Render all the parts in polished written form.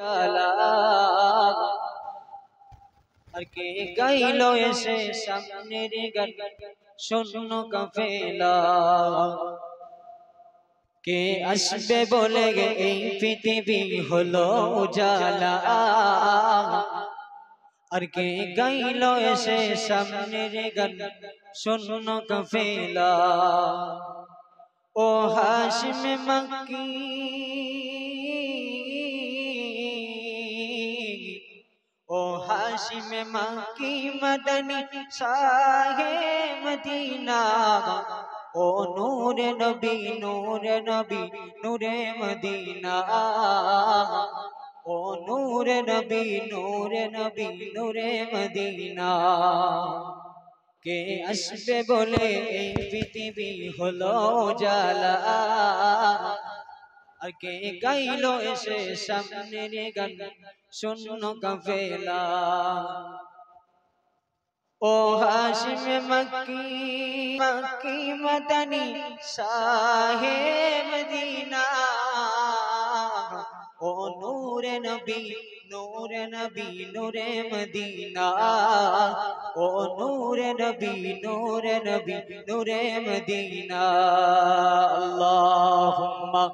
আর কে গাইলো এসে সামনের গান শূন্য কাফেলা কে আসবে বলে গে এই পৃথিবী হলো উজালা আর কে গাইলো এসে সামনের গান শূন্য কাফেলা ও হাশিম মক্কি ओ हाशिम मक्की मदनी शाहे मदीना ओ नूरे नबी नूरे मदीना ओ नूरे नबी नूरे मदीना के আসবে বলে এই পৃথিবী হলো জালা আর কে গাইলো এসে সামনের গান শূন্য কাফেলা ও হাশিম মক্কি মদনী শাহে মদিনা ও নূরে নবী নূরে মদিনা ও নূরে নবী নূরে মদিনা আল্লাহুম্মা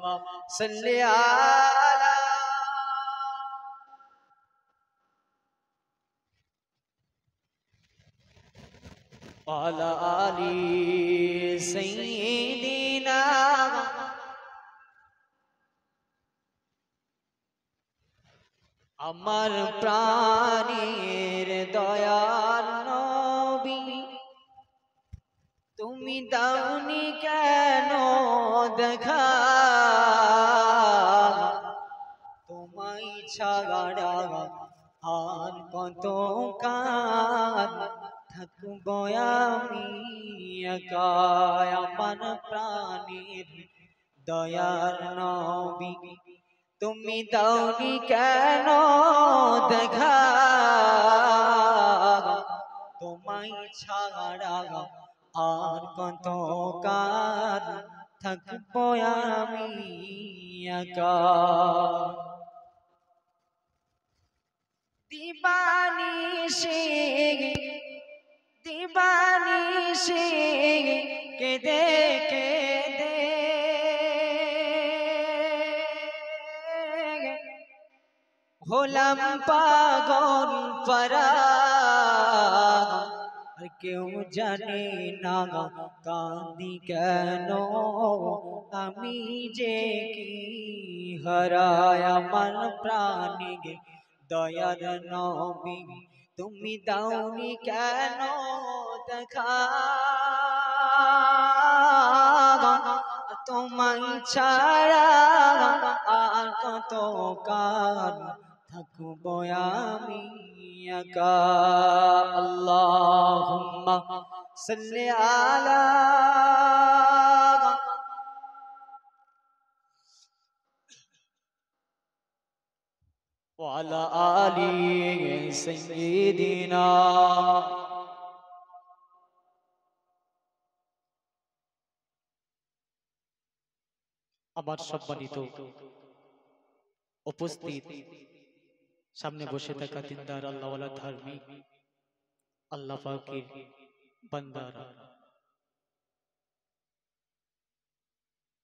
সাল্লি আলা ওয়ালা আলি সাইয়্যিদিনা আমার প্রাণের দয়ার নবী তুমি দাওনি কেন দেখা তোমায় ছাড়া আর কত কাল থাকবো আমি একা আমার প্রাণের দয়ার নবী তুমি দাওনি কেন দেখা তোমায় ছাড়া আর কত কাল থাকবো আমি একা দিবানিশি কেঁদে কেঁদে হলাম পাগল পরা কেউ জানে না কাঁদি কেন আমি যে কি হারায় আমার প্রাণী দয়ার নবী তুমি দাওনি কেন দেখা তোমায় ছাড়া আর কত কাল থাকবো আমি একা আল্লাহুম্মা সাল্লি আলা ওয়ালা আলি সাইয়্যিদিনা আমার সম্মানিত উপস্থিত সামনে বসে থাকা দিনদার আল্লাহওয়ালা ধার্মিক আল্লাহ পাকের বান্দারা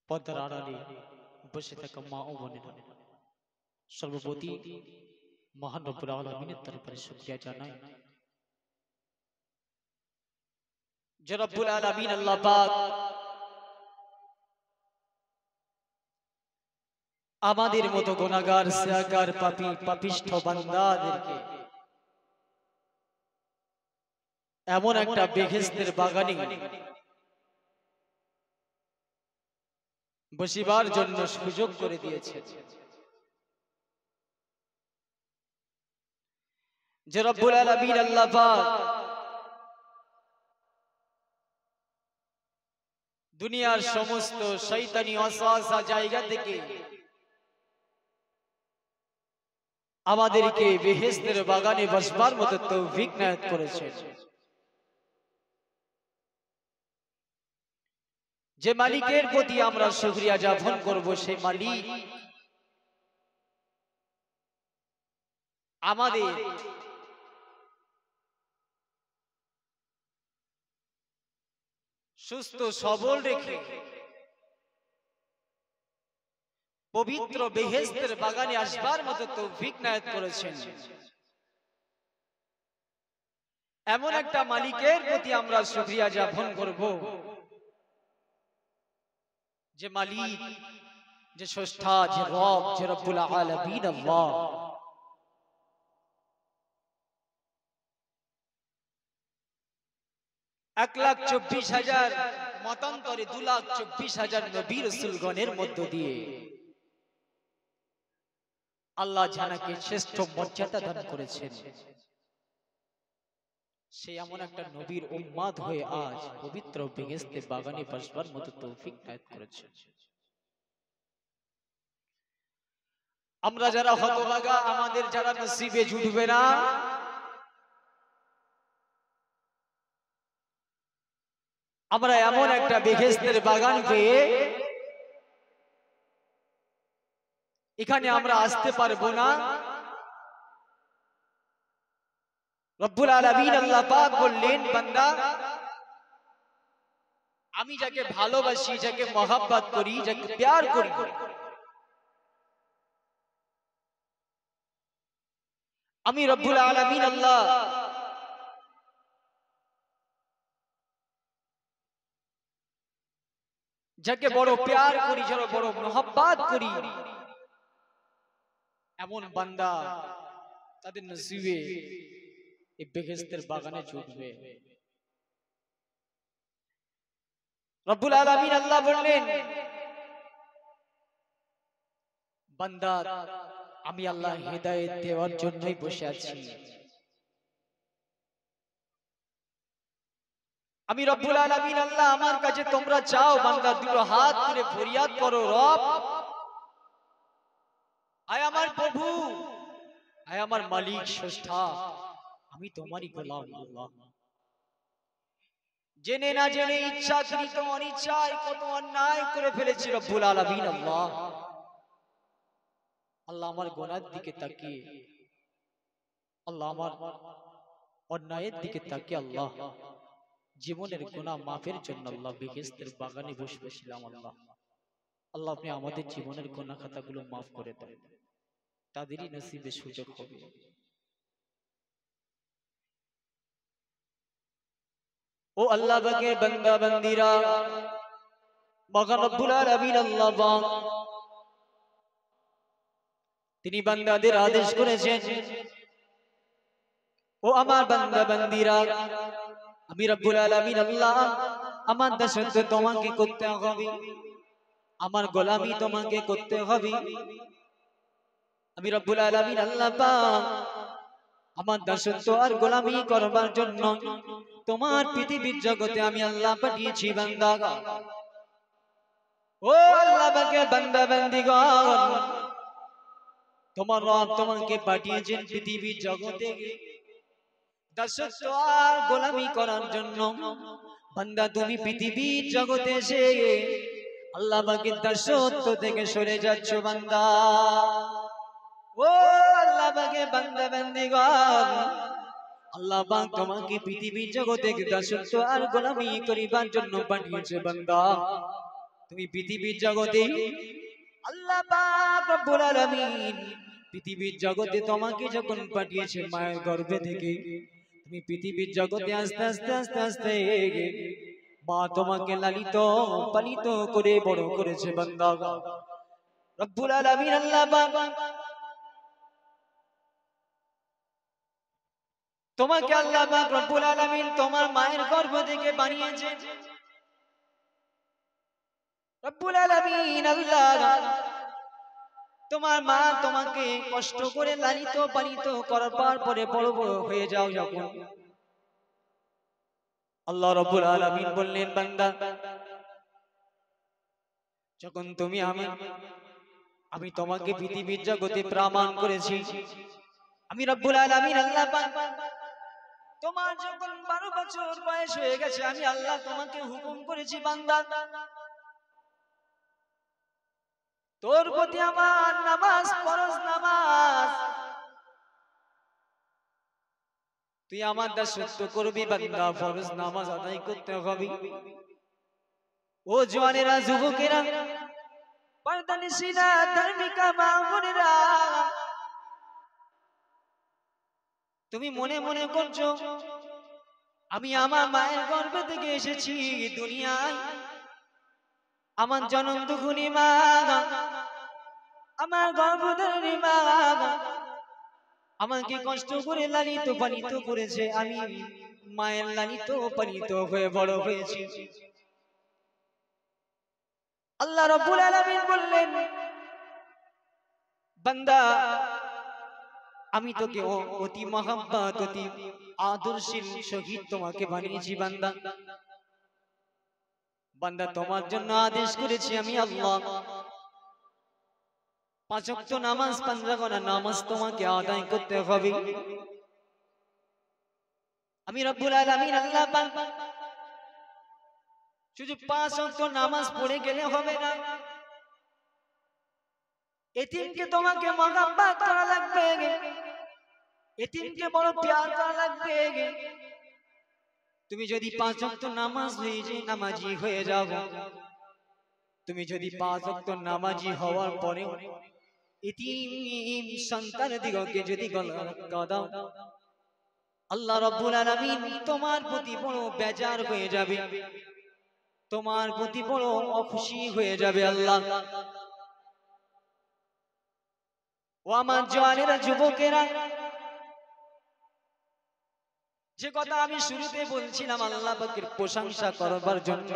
পর্দার আড়ালে বসে থাকা মা ও বোনেরা সর্বপ্রতি মহান রব্বুল আলামিনের দরবারে শুকরিয়া জানাই যে রব্বুল আলামিন আল্লাহ পাক আমাদের মতো গুনাহগার সিয়াগার পাপী পাপিষ্ঠ বান্দাদেরকে এমন একটা বেহেশতের বাগানে বসিবার জন্য সুযোগ করে দিয়েছে যে রব্বুল আলামিন আল্লাহ পাক দুনিয়ার সমস্ত শয়তানি ওয়াসওয়াসা জায়গা থেকে আমাদেরকে বেহেশতের বাগানে বসবার মতো তৌফিক নায়াত করেছে যে মালিকের প্রতি আমরা শুকরিয়া জ্ঞাপন করব সেই মালিক আমাদের সুস্থ সবল রেখে পবিত্র বেহেশতের বাগানে আসবার মতো তৌফিক নায়াত করেছেন। এমন একটা মালিকের প্রতি আমরা শুকরিয়া জ্ঞাপন করব, যে মালিক, যে স্রষ্টা, যে রব, যে রব্বুল আলামিন আল্লাহ। এক লাখ 24,000 মতান্তরে 2,24,000 নবী রাসূলগণের মধ্য দিয়ে আল্লাহ জানাকে শ্রেষ্ঠ মর্যাদা দান করেছেন। সে এমন একটা নবীর উম্মত হয়ে আজ পবিত্র বেহেশতে বাগানে বসবার মতো তৌফিক নায়াত করেছেন। আমরা যারা হতভাগা, আমাদের যারা নসিবে জুটবে না, আমরা এমন একটা বেহেশতের বাগান পেয়ে এখানে আমরা আসতে পারবো না। রব্বুল আলামিন আল্লাহ পাক বললেন, বান্দা, আমি যাকে ভালোবাসি, যাকে মহব্বত করি, যাকে প্যার করি, আমি রব্বুল আলামিন আল্লাহ যাকে বড় প্যার করি, যারা বড় মহব্বত করি, এমন বান্দা তাদের নসিবে এই বেহেশতের বাগানে জুটবে। রব্বুল আলামিন আল্লাহ বললেন, বান্দা, আমি আল্লাহ হিদায়াত দেওয়ার জন্যই বসে আছি। আমি রব্বুল আলামিন আল্লাহ, আমার কাছে তোমরা চাও, বান্দা দুটো হাত তুলে ফরিয়াদ করো, রব, আয় আমার প্রভু, আয় আমার মালিক, স্রষ্টা, আমি তোমারই গোলাম আল্লাহ। জেনে না জেনে, ইচ্ছাকৃত অনিচ্ছায় কত অন্যায় করে ফেলেছি রব্বুল আলামিন আল্লাহ। আল্লাহ আমার গুনাহের দিকে তাকিয়ে, আল্লাহ আমার অন্যায়ের দিকে তাকিয়ে আল্লাহ জীবনের গুনাহ মাফের জন্য আল্লাহ বেহেশতের বাগানে বসে বসেছিলাম। আল্লাহ আল্লাহ আপনি আমাদের জীবনের গুনাহ খাতাগুলো মাফ করে দেন, তাদেরই নসিবে সুযোগ হবে। ও আল্লাহ পাকের বান্দা বান্দীরা, মহান রব্বুল আলামিন আল্লাহ পাক তিনি বান্দাদের আদেশ করেছেন, ও আমার বান্দা বান্দীরা, আমি রব্বুল আলামিন আল্লাহ আমার দাসত্ব তোমাকে করতে হবে, আমার গোলামি তোমাকে করতে হবে। আমি রব্বুল আলামিন আল্লাহ পাক আমার দাসত্ব আর গোলামি করবার জন্য তোমার পৃথিবীর জগতে আমি আল্লাহ পাঠিয়েছি বান্দা। ও আল্লাহ পাকের বান্দা বান্দীগণ, তোমার রব তোমাকে পাঠিয়েছেন পৃথিবীর জগতে দাসত্ব আর গোলামি করার জন্য। বান্দা তুমি পৃথিবীর জগতে এসে আল্লাহ পাকের দাসত্ব থেকে সরে যাচ্ছ বান্দা। ও আল্লাহ পাকের বান্দা বান্দীগণ, আল্লাহ পাক তোমাকে পৃথিবীর জগতে দাসত্ব আর গোলামি করিবার জন্য পাঠিয়েছে বান্দা। তুমি পৃথিবীর জগতে আল্লাহ পাক রব্বুল আলামিন পৃথিবীর জগতে তোমাকে যখন পাঠিয়েছে মায়ের গর্ভে থেকে, তুমি পৃথিবীর জগতে আস্তে আস্তে আস্তে আস্তে মা তোমাকে লালিত পালিত করে বড় করেছে বান্দা। রব্বুল আলামিন আল্লাহ পাক তোমাকে আল্লাহ পাক রব্বুল আলামিন তোমার মায়ের গর্ভ থেকে বানিয়েছে। রব্বুল আলামিন আল্লাহ তোমার মা তোমাকে কষ্ট করে লালিত পালিত করার পরে বড় বড় হয়ে যাও যখন, আল্লাহ রব্বুল আলামিন বললেন, বান্দা যখন তুমি আমি তোমাকে পৃথিবীর জগতে প্রমাণ করেছি, আমি রব্বুল আলামিন আল্লাহ পাক তোমার যখন 12 বছর বয়স হয়ে গেছে, আমি আল্লাহ তোমাকে হুকুম করেছি, বান্দা তোর প্রতি আমার নামাজ, ফরজ নামাজ তুই আমার দাসত্ব করবি বান্দা, ফরজ নামাজ আদায় করতে হবে। ও জওয়ানেরা, যুবকেরা, পর্দানিশীরা, ধার্মিকা মা বোনেরা, তুমি মনে মনে করছো আমি আমার মায়ের গর্ভে থেকে এসেছি দুনিয়ায়, আমার জনম দুঃখিনী মা, আমার গর্ভধারিণী মা আমাকে কষ্ট করে লালিত পালিত করেছে, আমি মায়ের লালিত পালিত হয়ে বড় হয়েছি। আল্লাহ রাব্বুল আলামিন বললেন, বান্দা আমি তোকে অতি মহব্বত, অতি আদর্শীল সহিত তোমাকে বানিয়েছি বান্দা। বান্দা তোমার জন্য আদেশ করেছি আমি আল্লাহ, 5 ওয়াক্ত নামাজ, 5 রাকাত নামাজ তোমাকে আদায় করতে হবে। আমি রব্বুল আলামিন আল্লাহ পাক শুধু 5 ওয়াক্ত নামাজ পড়ে গেলে হবে না, এতিমকে তোমাকে মহব্বত করা লাগবে, এতিমকে বড় প্যার করা লাগবে। তুমি যদি 5 ওয়াক্ত নামাজ হয়ে যে নামাজি হয়ে যাও, তুমি যদি 5 ওয়াক্ত নামাজি হওয়ার পরেও এতিম সন্তান দিগকে যদি গলা দাও, আল্লাহ রাব্বুল আলামিন তোমার প্রতি বড় বেজার হয়ে যাবে, তোমার প্রতি বড় অখুশি হয়ে যাবে। আল্লাহ, ও আমার জওয়ানেরা, যুবকেরা, যে কথা আমি শুরুতে বলছিলাম আল্লাহ পাকের প্রশংসা করবার জন্য,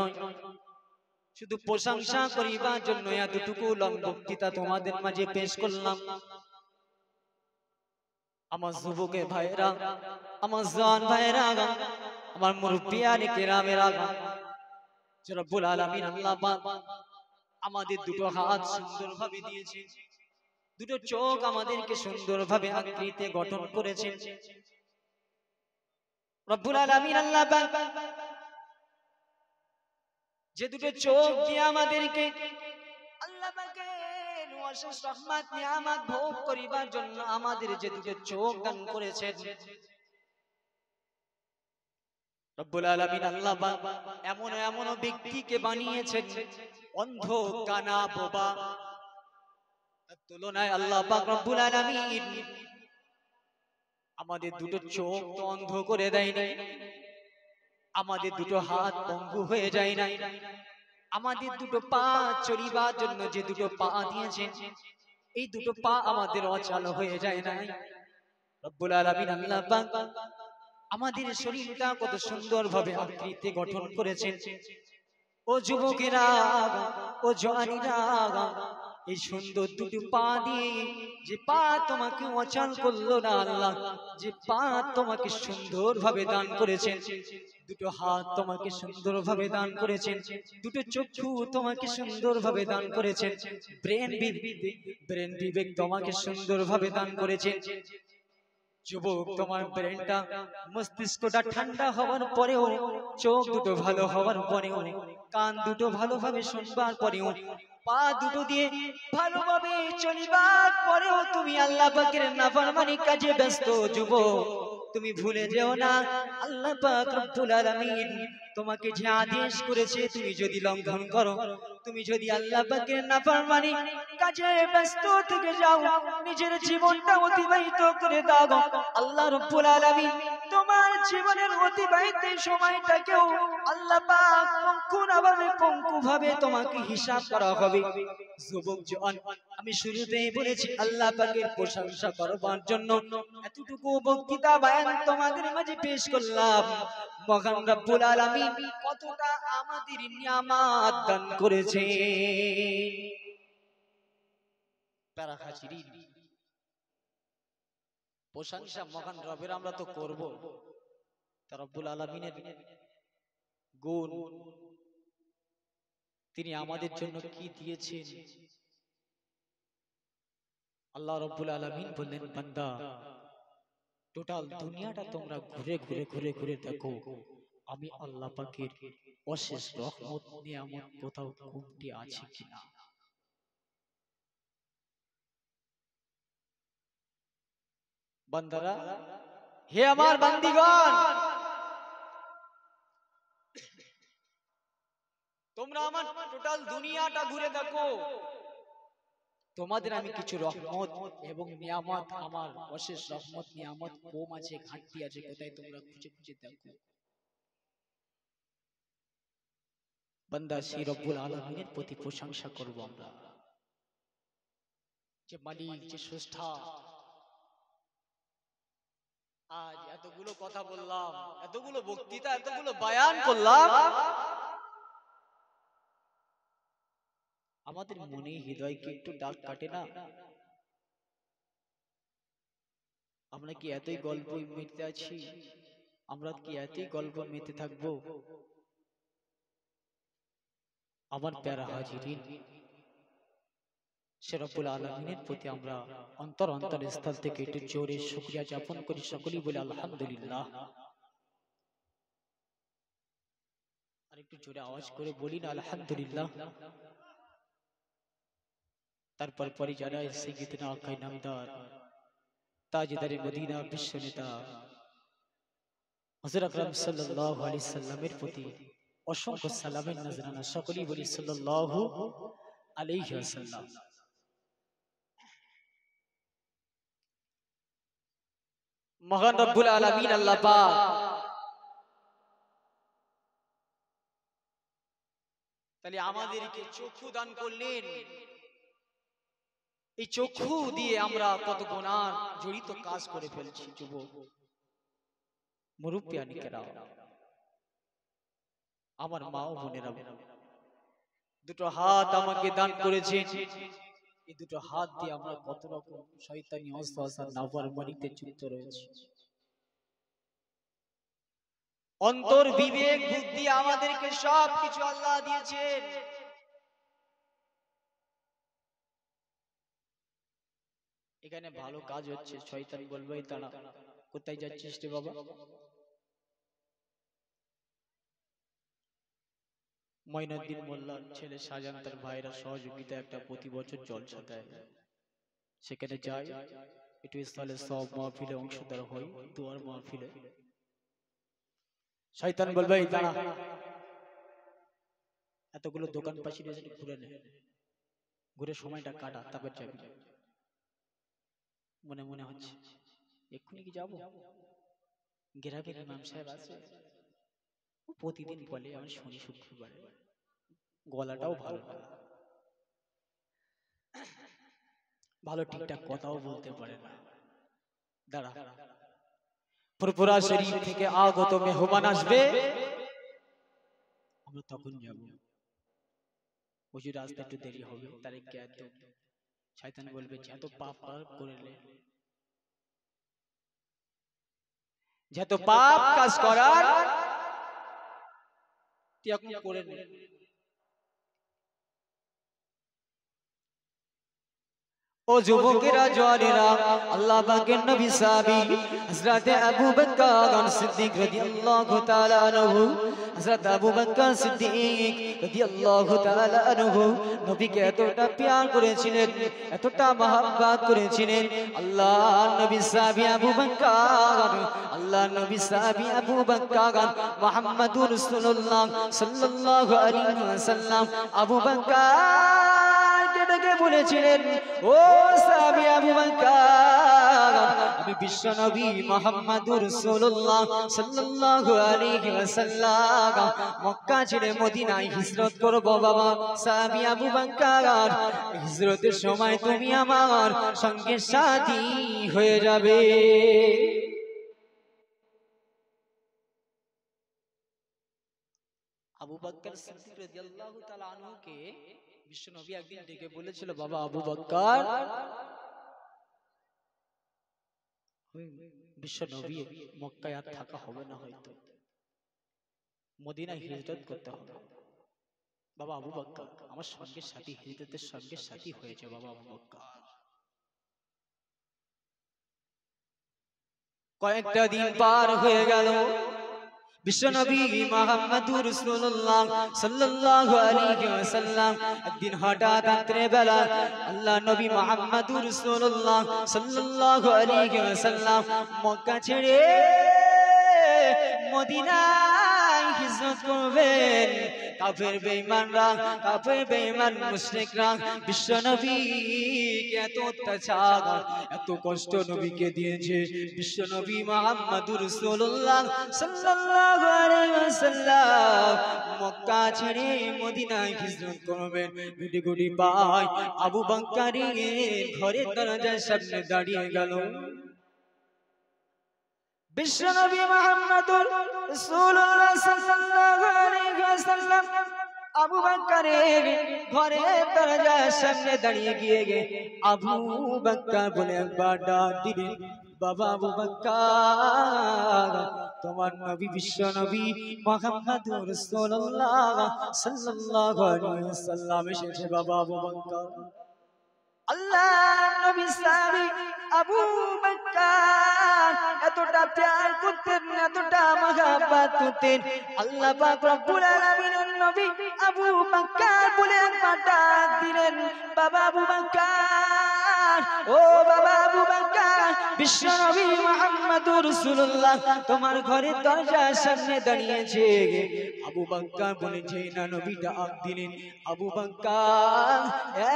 শুধু প্রশংসা করিবার জন্য এতটুকু বক্তৃতা তোমাদের মাঝে পেশ করলাম। আমার যুবকের ভাইরা, আমার জওয়ান ভাইরা, আমার মুরব্বিয়ানে কেরামেরা, রব্বুল আলামিন আল্লাহ পাক আমাদের দুটো হাত সুন্দরভাবে দিয়েছে, দুটো চোখ আমাদেরকে সুন্দরভাবে আকৃতিতে গঠন করেছে। রব্বুল আলামিন আল্লাহ পাক যে দুটো চোখ দিয়ে আমাদেরকে আল্লাহ পাকের অশেষ রহমত নিয়ামত ভোগ করিবার জন্য আমাদের যে দুটো চোখ দান করেছেন, রব্বুল আলামিন আল্লাহ পাক এমন এমন ব্যক্তিকে বানিয়েছেন অন্ধ, কানা, বোবা, তার তুলনায় আল্লাহ পাক রব্বুল আলামিন আমাদের দুটো চোখ তো অন্ধ করে দেয় নাই, আমাদের দুটো হাত পঙ্গু হয়ে যায় নাই, আমাদের দুটো পা চলিবার জন্য যে দুটো পা দিয়েছেন, এই দুটো পা আমাদের অচল হয়ে যায় নাই। রব্বুল আলামিন আল্লাহ পাক আমাদের শরীরটা কত সুন্দরভাবে আকৃতি গঠন করেছেন। ও যুবকেরা, ও জওয়ানেরা, এই সুন্দর দুটো পা দিয়ে যে পা তোমাকে অচল করলো না আল্লাহ, যে পা তোমাকে সুন্দরভাবে দান করেছেন, দুটো হাত তোমাকে সুন্দরভাবে দান করেছেন, দুটো চক্ষু তোমাকে সুন্দরভাবে দান করেছেন, ব্রেন বিবেক তোমাকে সুন্দরভাবে দান করেছেন। যুবক, তোমার ব্রেনটা, মস্তিষ্কটা ঠান্ডা হওয়ার পরেও, চোখ দুটো ভালো হওয়ার পরেও, কান দুটো ভালোভাবে শুনবার পরেও, পা দুটো দিয়ে ভালোভাবে চলিবার পরেও তুমি আল্লাহ পাকের নাফরমানি কাজে ব্যস্ত। যুবক, তুমি ভুলে যেও না আল্লাহ পাক রব্বুল আলামিন তোমাকে যে আদেশ করেছে, তুমি যদি লঙ্ঘন করো, তুমি যদি আল্লাহ পাকের নাফরমানি কাজে ব্যস্ত থেকে যাও, নিজের জীবনটা অতিবাহিত করে দাও, আল্লাহ রাব্বুল আলামিন তোমার জীবনের অতিবাহিত সময়টাকেও আল্লাহ পাক পঙ্কুভাবে তোমাকে হিসাব করা হবে। যুবক জওয়ান, আমি শুরুতেই বলেছি আল্লাহ পাকের প্রশংসা করবার জন্য এতটুকু বক্তৃতা বয়ান তোমাদের মাঝে পেশ করলাম। মহান রব্বুল আলামিন কতটা আমাদের নিয়ামত দান করেছে। প্রশংসা মহান রবের আমরা তো করব, তার রব্বুল আলামিনের গুণ, তিনি আমাদের জন্য কি দিয়েছেন। আল্লাহ রব্বুল আলামিন বললেন, বান্দা টোটাল দুনিয়াটা তোমরা ঘুরে ঘুরে ঘুরে ঘুরে দেখো, আমি আল্লাহ পাকের অশেষ রহমত নিয়ামত কোথাও কমতি আছে কিনা। বান্দারা হে আমার বান্দীগণ, তোমরা আমার টোটাল দুনিয়াটা ঘুরে দেখো, তোমাদের আমি কিছু রহমত এবং নিয়ামত, আমার অশেষ রহমত নিয়ামত কম আছে, ঘাটতি আছে, কোথায় তোমরা খুঁজে খুঁজে দেখো। বান্দা, সেই রব্বুল আলামিনের প্রতি প্রশংসা করব আমরা, যে মালিক, যে স্রষ্টা। আজ এতগুলো কথা বললাম, এতগুলো বক্তৃতা, এতগুলো বয়ান করলাম, আমাদের মনে হৃদয়কে একটু দাগ কাটে না? আমরা কি এতই গল্প মেতে আছি? আমরা কি এতই গল্প মেতে থাকবো? আমার প্যারা হাজিরিন, সে রব্বুল আলামিনের প্রতি আমরা অন্তর অন্তর স্থল থেকে একটু জোরে শুকরিয়া জ্ঞাপন করি, সকলেই বলে আলহামদুলিল্লাহ। আর একটু জোরে আওয়াজ করে বলি না আলহামদুলিল্লাহ। তারপর পরে যারা সাইয়্যিদনা আকাই নামদার তাজদারে মদিনা বিশ্ব নেতা হযরত আকরাম সাল্লাল্লাহু আলাইহি সাল্লামের প্রতি অসংখ্য সালামের নজরানা, সকলেই বলি সাল্লাল্লাহু আলাইহি ওয়াসাল্লাম। মহান রব্বুল আলামিন আল্লাহ পাক তাহলে আমাদেরকে চক্ষু দান করলেন। এই চক্ষু দিয়ে আমরা কত গুনাহ জড়িত কাজ করে ফেলছি। যুবক, মুরব্বিয়ানিকেরা, আমার মা ও বোনেরা, দুটো হাত আমাকে দান করেছেন। এই দুটো হাত দিয়ে আমরা কত রকম শয়তানি ওয়াসওয়াসা নাফরমানিতে যুক্ত রয়েছি। অন্তর, বিবেক, বুদ্ধি আমাদেরকে সব কিছু আল্লাহ দিয়েছেন। এখানে ভালো কাজ হচ্ছে, শয়তান বলবে তারা কোথায় যাচ্ছিস রে বাবা? মঈনুদ্দিন মোল্লার ছেলে শাহজাহান তার ভাইরা সহযোগিতা একটা প্রতি বছর জলসা দেয়, সেখানে যাই, একটু স্থলে সব মাহফিলে অংশদার হই, দুয়ার মাহফিলে। শয়তান বলবে তারা এতগুলো দোকান পাশে একটু ঘুরে নে, ঘুরে সময়টা কাটা, তারপর যাবি। মনে মনে হচ্ছে এক্ষুনি কি যাবো? গ্রামের ইমাম সাহেব আছে, ও প্রতিদিন বলে, আমি শনি শুক্রবারে, গলাটাও ভালো না, ভালো ঠিকঠাক কথাও বলতে পারে না। দাঁড়া, ফুরফুরা শরীফ থেকে আগত মেহমান আসবে, আমরা তখন যাব। ওই যে রাস্তা একটু দেরি হবে, তার জ্ঞান তো। শয়তান বলবে যত পাপ করলে, যত পাপ কাজ করার তুই এখন করে নে। ও যুবকেরা, জওয়ানেরা, আল্লাহ পাকের নবী সাহাবী হযরত আবু বকর সিদ্দিক রাদিয়াল্লাহু তাআলা আনহু, হযরত আবু বকর সিদ্দিক রাদিয়াল্লাহু তাআলা আনহু নবীকে এতটা প্যার করেছিলেন, এতটা মহব্বত করেছিলেন। আল্লাহর নবী সাহাবী আবু বকর, আল্লাহর নবী সাহাবী আবু বকর মুহাম্মাদুর রাসূলুল্লাহ সাল্লাল্লাহু আলাইহি ওয়াসাল্লাম আবু বকর ডেকে বলেছিলেন, ও সাহাবী আবু বকর, আমি বিশ্ব নবী মুহাম্মাদুর রাসূলুল্লাহ সাল্লাল্লাহু আলাইহি ওয়াসাল্লাম মক্কা ছেড়ে মদিনায় হিজরত করব। বাবা সাহাবী আবু বকর, হিজরতের সময় তুমি আমার সঙ্গে সাথী হয়ে যাবে। আবু বকর সিদ্দিক রাদিয়াল্লাহু তাআলা আনহুকে বিশ্বনবী একদিন ডেকে বলেছিল, বাবা আবু বকর, বিশ্বনবী মক্কায় আর থাকা হবে না, হয়তো মদিনায় হিজরত করতে হবে। বাবা আবু বকর, আমার সঙ্গে সাথী, হিজরতের সঙ্গে সাথী হয়েছে বাবা আবু বকর। কয়েকটা দিন পার হয়ে গেল, বিশ্বনবী মুহাম্মদুর রাসূলুল্লাহ সাল্লাল্লাহু আলাইহি ওয়াসাল্লাম একদিন হঠাৎ রাত্রে বেলা আল্লাহ নবী মুহাম্মদুর রাসূলুল্লাহ সাল্লাল্লাহু আলাইহি ওয়াসাল্লাম মক্কা ছেড়ে মদিনায় হিজরত করবেন। কাফের বেঈমানরা, কাফের বেঈমান মুশরিকরা বিশ্বনবীকে এত অত্যাচার, এত কষ্ট নবীকে দিয়েছে। বিশ্বনবী মুহাম্মদুর রাসূলুল্লাহ সাল্লাল্লাহু আলাইহি ওয়াসাল্লাম মক্কা ছেড়ে মদিনায় হিজরত করবেন। গুটি গুটি পায় আবু বকরের ঘরের দরজার সামনে দাঁড়িয়ে গেল। বিশ্বনবী মুহাম্মদুর রাসূলুল্লাহ সাল্লাল্লাহু আলাইহি ওয়াসাল্লাম আবু বকরের ঘরের দরজার সামনে দাঁড়িয়ে গিয়ে আবু বকর বলে একবার ডাক দিলেন, বাবা আবু বকর, তোমার নবী বিশ্বনবী মুহাম্মদুর রাসূলুল্লাহ সাল্লাল্লাহু আলাইহি ওয়াসাল্লাম এসেছে। বাবা আবু বকর, আল্লাহ নবী সাহাবী আবু বকর এতটা প্যার করতেন, এতটা মহব্বত করতেন। আল্লাহ পাক রব্বুল আলামিনের নবী আবু বকর বলে একবার ডাক দিলেন, বাবা আবু বকর, ও বাবা আবু বকর, বিশ্বনবী মুহাম্মদুর রাসূলুল্লাহ তোমার ঘরের দরজার সামনে দাঁড়িয়েছে। আবু বকর বলেছে না, নবী ডাক দিলেন। আবু বকর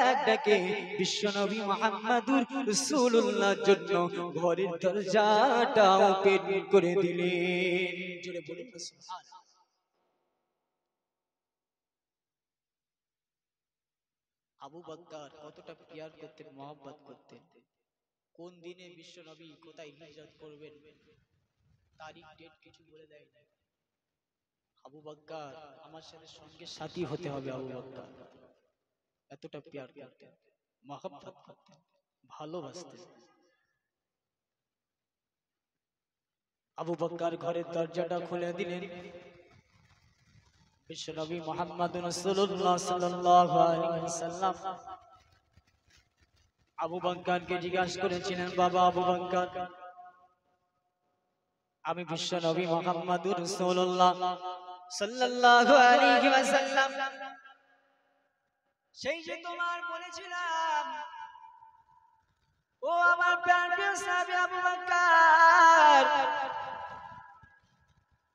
এক ডাকে বিশ্বনবী মুহাম্মদুর রাসূলুল্লাহর জন্য ঘরের দরজাটা ওপেন করে দিলেন। জোরে বলুন সুবহানাল্লাহ। আবু বকর কতটা প্যার করতেন, মহব্বত করতেন। কোন দিনে বিশ্বনবী কোথায় হিজরত করবেন তারিখ ডেট কিছু বলে দেয় না। আবু বকর আমার সাথে সঙ্গে সাথী হতে হবে। আবু বকর এতটা প্যার করতেন, মহব্বত করতেন, ভালোবাসতেন। আবু বকর ঘরের দরজাটা খুলে দিলেন। বিশ্বনবী মুহাম্মদুর রাসূলুল্লাহ সাল্লাল্লাহু আলাইহি ওয়াসাল্লাম আবু বকরকে জিজ্ঞাসা করেছিলেন, বাবা আবু বকর, আমি বিশ্বনবী মুহাম্মদুর রাসূলুল্লাহ সাল্লাল্লাহু আলাইহি ওয়াসাল্লাম সেই যে তোমার বলেছিলাম, ও আমার প্রিয় সাহাবী আবু বকর,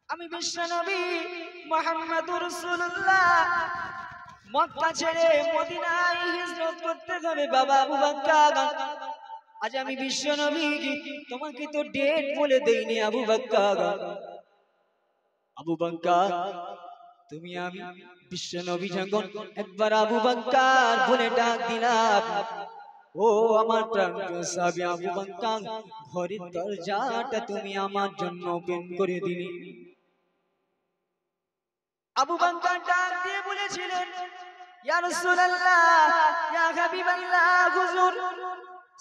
আমি বিশ্বনবী মুহাম্মদুর রাসূলুল্লাহ মক্কা ছেড়ে মদিনায় হিজরত করতে হবে। বাবা আবু বকর, আজ আমি বিশ্বনবী তোমাকে তো ডেট বলে দেইনি। আবু বকর, আবু বকর, তুমি আমি বিশ্বনবী যখন একবার আবু বকর বলে ডাক দিলাম, ও আমার প্রিয় সাহাবী আবু বকর, ঘরের দরজাটা তুমি আমার জন্য ওপেন করে দিলে। আবু বকর ডাক দিয়ে বলেছিলেন, ইয়া রাসূলুল্লাহ, ইয়া হাবিবাল্লাহ, হুজুর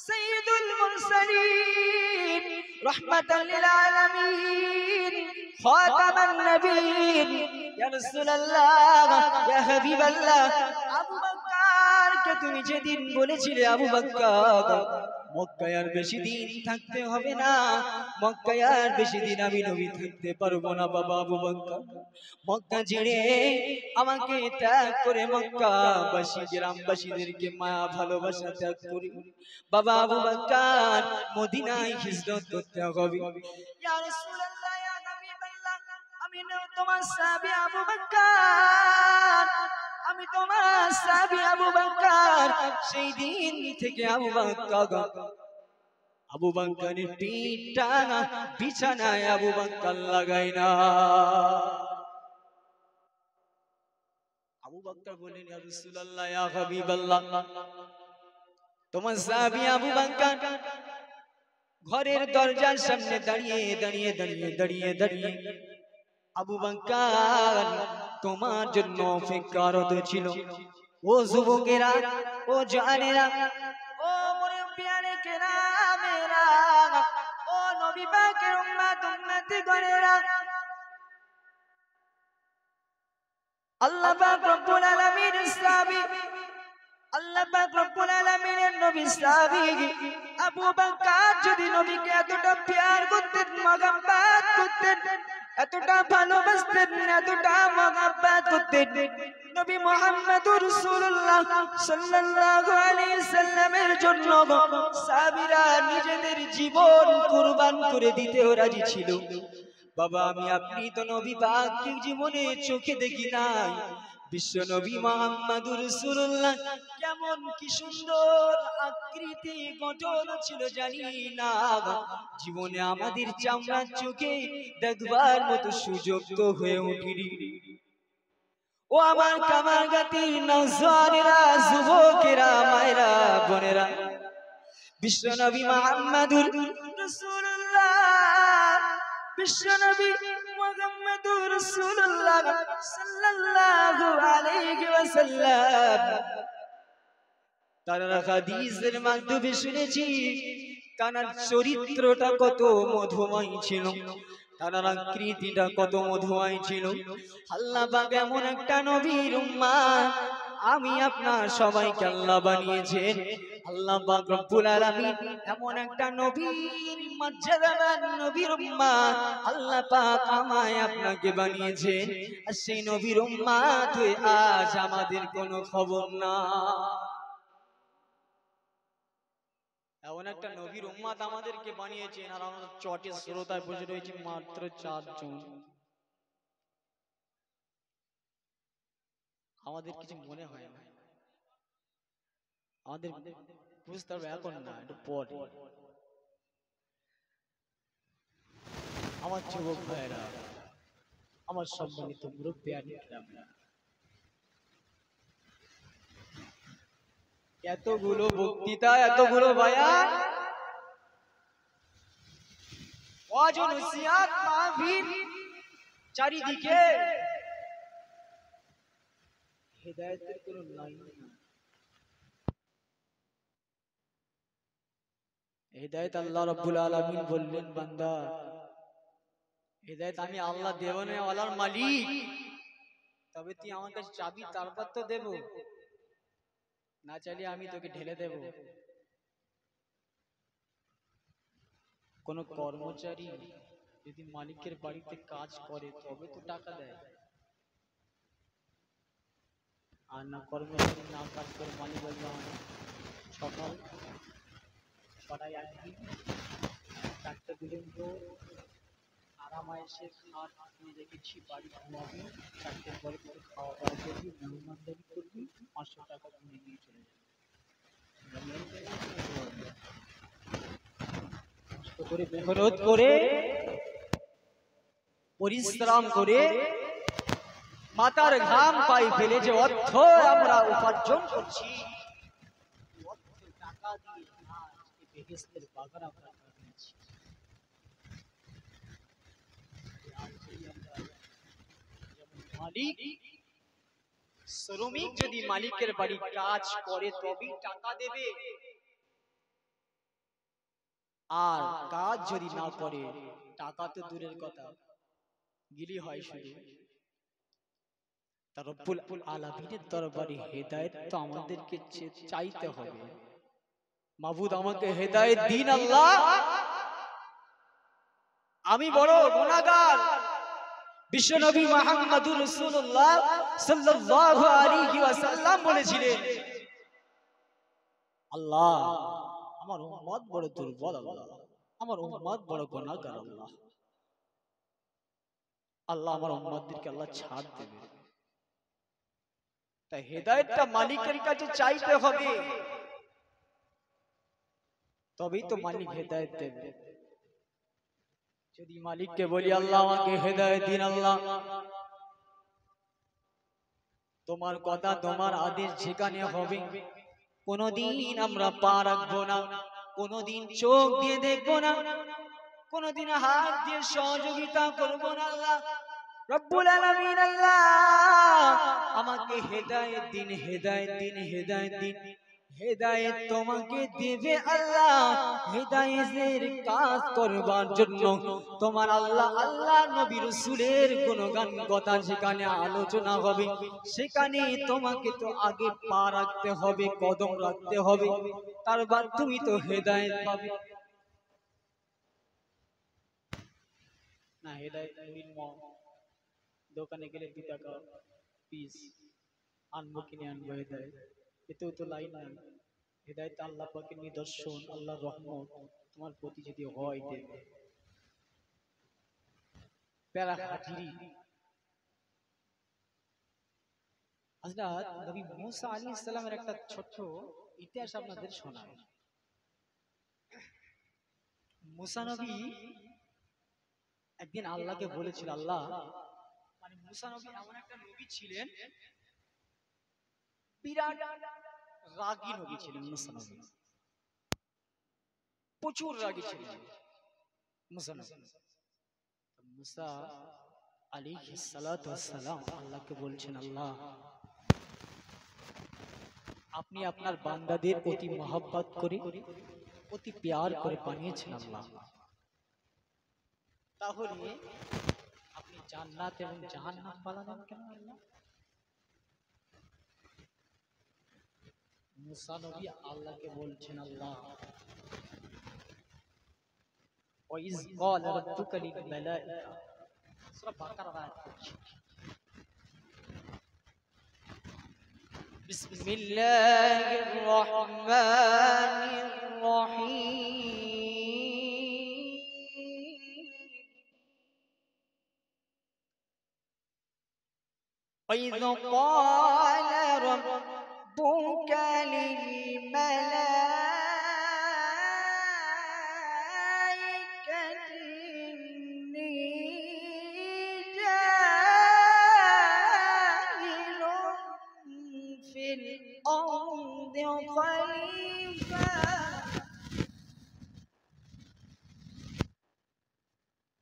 সাইয়্যিদুল মুরসালিন, রাহমাতাল লিল আলামিন, খাতামান নবিয়্যিন, ইয়া রাসূলুল্লাহ, ইয়া হাবিবাল্লাহ, আবু বকরকে তুমি যেদিন বলেছিলে আবু বকর মক্কায় আর বেশি দিন থাকতে হবে না, মক্কায় আর বেশি দিন আমি নবী থাকতে পারবো না। বাবা আবু বকর, মক্কা ছেড়ে আমাকে ত্যাগ করে মক্কাবাসী গ্রামবাসীদেরকে মায়া ভালোবাসা ত্যাগ করি। বাবা আবু বকর মদিনায় হিজরত করতে হবে। ইয়া রাসূলুল্লাহ, ইয়া হাবিবাল্লাহ, আমি তোমার সাহাবী আবু বকর, আমি তোমার সাহাবী আবু বকর। সেই দিন থেকে আবু বকরের পিঠটা বিছানায় আবু বকর লাগাই না। আবু বকর বললেন, ইয়া রাসূলুল্লাহ, ইয়া হাবিবাল্লাহ, তোমার সাহাবী আবু বকর ঘরের দরজার সামনে দাঁড়িয়ে দাঁড়িয়ে দাঁড়িয়ে দাঁড়িয়ে দাঁড়িয়ে আবু বকর তোমার জন্য অপেক্ষারত ছিল। ও যুবকেরা, ও জওয়ানেরা, ও মুরব্বিয়ানে কেরামেরা, ও নবী পাকের উম্মত উম্মতি গণেরা, আল্লাহ পাক রব্বুল আলামিনের সাহাবী, আল্লাহ পাক রব্বুল আলামিনের নবী সাহাবী আবু বকর যদি নবীকে এতটা প্যার করতেন, মহব্বত করতেন, এতটা ভালোবাসতেন, এতটা মহব্বত করতেন নবী মুহাম্মদুর রাসূলুল্লাহ সাল্লাল্লাহু আলাইহি সাল্লামের জন্য সাহাবীরা নিজেদের জীবন কুরবান করে দিতেও রাজি ছিল। বাবা আমি আপনি তো নবী পাককে জীবনে চোখে দেখি নাই, বিশ্ব নবী মুহাম্মদুর রাসূলুল্লাহ কেমন কি সুন্দর আকৃতি গঠন ছিল জানি না, জীবনে আমাদের চামড়ার চোখে দেখবার মতো সুযোগ তো হয়ে উঠিনি। ও আমার কামারগাতির নওজওয়ানেরা, যুবকেরা, মায়েরা, বোনেরা, বিশ্ব নবী মুহাম্মদুর রাসূলুল্লাহ, বিশ্ব নবী মুহাম্মদুর রাসূলুল্লাহ সাল্লাল্লাহু আলাইহি ওয়াসাল্লাম তার হাদিসের মাধ্যমে শুনেছি তার চরিত্রটা কত মধুময় ছিল, তার আকৃতিটা কত মধুময় ছিল। আল্লাহ পাক এমন একটা নবীর উম্মত আমি আপনার সবাইকে আল্লাহ বানিয়েছেন। আল্লাহ পাক রব্বুল আলামিন এমন একটা নবীর মর্যাদাবান নবীর উম্মত আল্লাহ পাক আমায় আপনাকে বানিয়েছেন, আর সেই নবীর উম্মত হয়ে আজ আমাদের কোনো খবর না। এমন একটা নবীর উম্মত আমাদেরকে বানিয়েছেন, আর আমাদের চটে শ্রোতায় বসে রয়েছে মাত্র 4 জন। আমাদের কিছু মনে হয় না, আমাদের বুঝতে হবে এখন না, একটু পরে। আমার যুবক ভাইরা, আমার সম্মানিত মুরব্বিয়ানেরা, এতগুলো বক্তৃতা, এতগুলো বয়ান, ওয়াজ ও নসিহত মাহফিল, চারিদিকে হিদায়াতের কোনো লাইন না। হিদায়াত আল্লাহ রাব্বুল আলামিন বললেন, বান্দা হিদায়াত আমি আল্লাহ দেওয়ানে ওয়ালার মালিক, তবে তুই আমার কাছে চাবি, তারপর তো দেব, না চাইলে আমি তোকে ঢেলে দেব। কোন কর্মচারী যদি মালিকের বাড়িতে কাজ করে তবে তো টাকা দেয়, আর না কর্মচারী না কাজ করে মালিক বলবে সকাল 6টায় আসবি, 4টে পর্যন্ত আরামায়েশে খাট নিয়ে রেখেছি, বাড়ি ঘুমাবি, 4টের পরে তোকে খাওয়া দাওয়া করবি, মেহমানদারি করবি, 500 টাকা তুমি নিয়ে চলে যাবি। মেহনত করে পরিশ্রম করে মাথার ঘাম পাই ফেলে যে অর্থ আমরা উপার্জন করছি, টাকা দিয়ে আজকে বেহেশতের বাগান আমরা বানিয়েছি। মালিক শ্রমিক যদি মালিকের বাড়ি কাজ করে তবেই টাকা দেবে, আর কাজ যদি না করে টাকা তো দূরের কথা, গিলি হয় শুধু। তার রব্বুল আলামিনের দরবারে হেদায়েত তো আমাদেরকে চাইতে হবে। মাবুদ আমাকে হেদায়েত দিন আল্লাহ, আমি বড় গুনাহগার। বিশ্বনবী মুহাম্মদুর রাসূলুল্লাহ সাল্লাল্লাহু আলাইহি ওয়াসাল্লাম বলেছিলেন, আল্লাহ আমার উম্মত বড় দুর্বল, আল্লাহ আমার উম্মত বড় গুনাহগার, আল্লাহ আল্লাহ আমার উম্মতদেরকে আল্লাহ ছাড় দেবে। তাই হেদায়েতটা মালিকের কাছে চাইতে হবে, তবেই তো মালিক হেদায়েত দেবে। যদি মালিককে বলি আল্লাহ আমাকে হেদায়েত দিন, আল্লাহ তোমার কথা তোমার আদেশ যেখানে হবে কোনদিন আমরা পা রাখবো না, কোনদিন চোখ দিয়ে দেখবো না, কোনদিন হাত দিয়ে সহযোগিতা করবো না। আল্লাহ রব্বুল আলামিন আল্লাহ আমাকে হেদায়েত দিন, হেদায়েত দিন, হেদায়েত দিন। হেদায়েত তোমাকে দেবে আল্লাহ, হেদায়েতের কাজ করবার জন্য তোমার আল্লাহ আল্লাহ নবী রাসূলের গুণগান কথা যেখানে আলোচনা হবে সেখানে তোমাকে তো আগে পা রাখতে হবে, কদম রাখতে হবে, তারপর তুমি তো হেদায়েত পাবে। না হেদায়েত মুড়ির দোকানে গেলে 2 টাকা পিস আনবো কিনে আনবো হেদায়েত, এতেও তো লাইন নাই। হেদায়েত আল্লাহ পাকের নিদর্শন, আল্লাহর রহমত তোমার প্রতি যদি হয় দেখবে প্যারা হাজিরি। হযরত নবী মুসা আলাইহিস সালামের একটা ছোট্ট ইতিহাস আপনাদের শোনাই। মুসা নবী একদিন আল্লাহকে বলেছিল, আল্লাহ, মানে মুসা নবী এমন একটা নবী ছিলেন, বিরাট রাগী নবী ছিলেন মুসা নবী, প্রচুর রাগী ছিলেন মুসা নবী। মুসা আলাইহিস সালাতু ওয়াস সালাম আল্লাহকে বলছেন, আল্লাহ, আপনি আপনার বান্দাদের অতি মহব্বত করে অতি প্যার করে বানিয়েছেন আল্লাহ, তাহলে আপনি জান্নাত এবং জাহান্নাম বানালেন কেন আল্লাহ? মুসা নবী আল্লাহকে বলছেন, আল্লাহ, ওয়াইজ ক্বালা রাব্বুকা লিল মালাইকা, সূরা বাকারা আয়াত পড়ছি। বিসমিল্লাহির রহমানির রহিম। ওয়াইজ ক্বালা রাব্বুকা লিল মালাইকাতি ইন্নী জাইলুন ফিল আরদি খলিফা।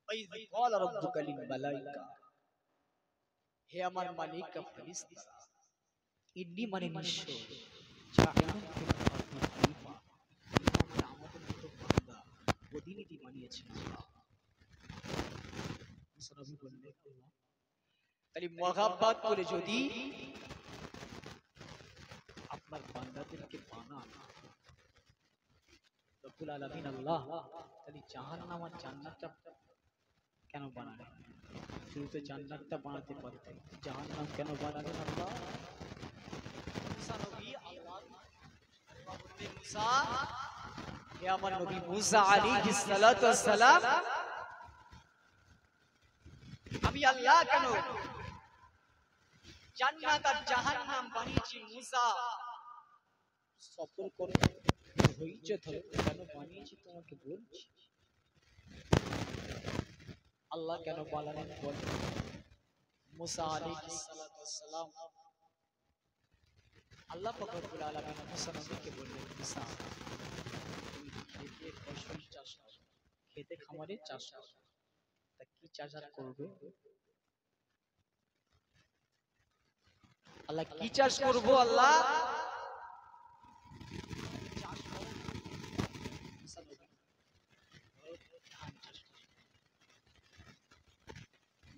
ওয়াইজ ক্বালা রাব্বুকা লিল মালাইকা, হে আমার মালিক কা ফেরেশতা, ইন্নী মানে নিশ্চয়, জাইলুন ফিল আরদি খলিফা, আমাদের মতো বান্দা প্রতিনিধি বানিয়েছেন আল্লাহ। মুসা নবী বললেন, আল্লাহ, তাহলে মহব্বত করে যদি আপনার বান্দাদেরকে বানান রব্বুল আলামিন আল্লাহ, তাহলে জাহান্নাম আর জান্নাতটা কেন বানালেন? শুধু তো জান্নাতটা বানাতে পারতেন, জাহান্নাম কেন বানালেন আল্লাহ? মুসা নবী আল্লাহ বললেন, মুসা, হে আমার নবী মুসা আলাইহিস সালাতু ওয়াস সালাম, আমি আল্লাহ কেন জান্নাত আর জাহান্নাম বানিয়েছি? মুসা, সবর করে ধৈর্য ধরে কেন বানিয়েছি তোমাকে বলছি। আল্লাহ কেন বানালেন বল। মুসা আলাইহিস সালাতু ওয়াস সালাম, আল্লাহ পাক রব্বুল আলামিন মুসা নবীকে বললেন, মুসা, তুমি খেতে ফসল চাষ করো, খেতে খামারে চাষ করো, তা কি চাষ করবে? আল্লাহ, কি চাষ করবো আল্লাহ?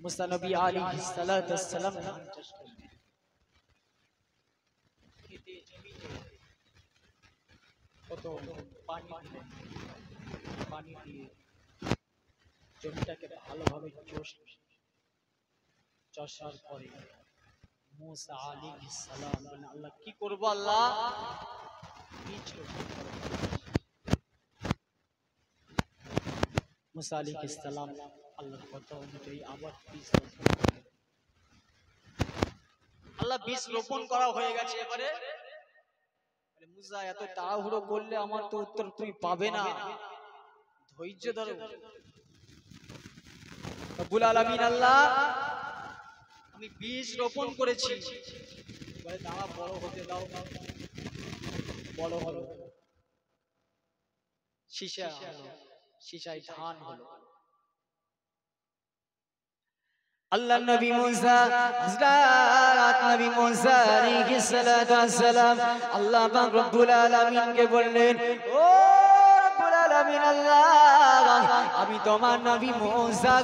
মুসা নবী আলাইহিস সালাতু ওয়াস সালাম ধান চাষ করলেন। খেতে জমিতে কত পানি দিলেন, পানি দিয়ে জমিটাকে ভালোভাবে চষার পরে মুসা আলাইহিস সালাম বলেন, আল্লাহ, কি করব আল্লাহ? বীজ রোপণ করো। মুসা আলাইহিস সালাম আল্লাহর কথা অনুযায়ী আবার বীজ রোপণ করলেন। আল্লাহ, বীজ রোপণ করা হয়ে গেছে, এবারে মুসা, এত তাড়াহুড়ো করলে আমার তো উত্তর তুমি পাবে না, ধৈর্য ধরো। রব্বুল আলামিন আল্লাহ, আমি বীজ রোপণ করেছি, এবারে দানা বড় হতে দাও। বড় হলো, শীষা হলো, শীষায় ধান হলো। আল্লাহ নবী মুসা, হযরত নবী মুসা আলাইহিস সালাতু ওয়াস সালাম আল্লাহ পাক রব্বুল আলামিনকে বললেন, ও রব্বুল আলামিন আল্লাহ, আমি তোমার নবী মুসা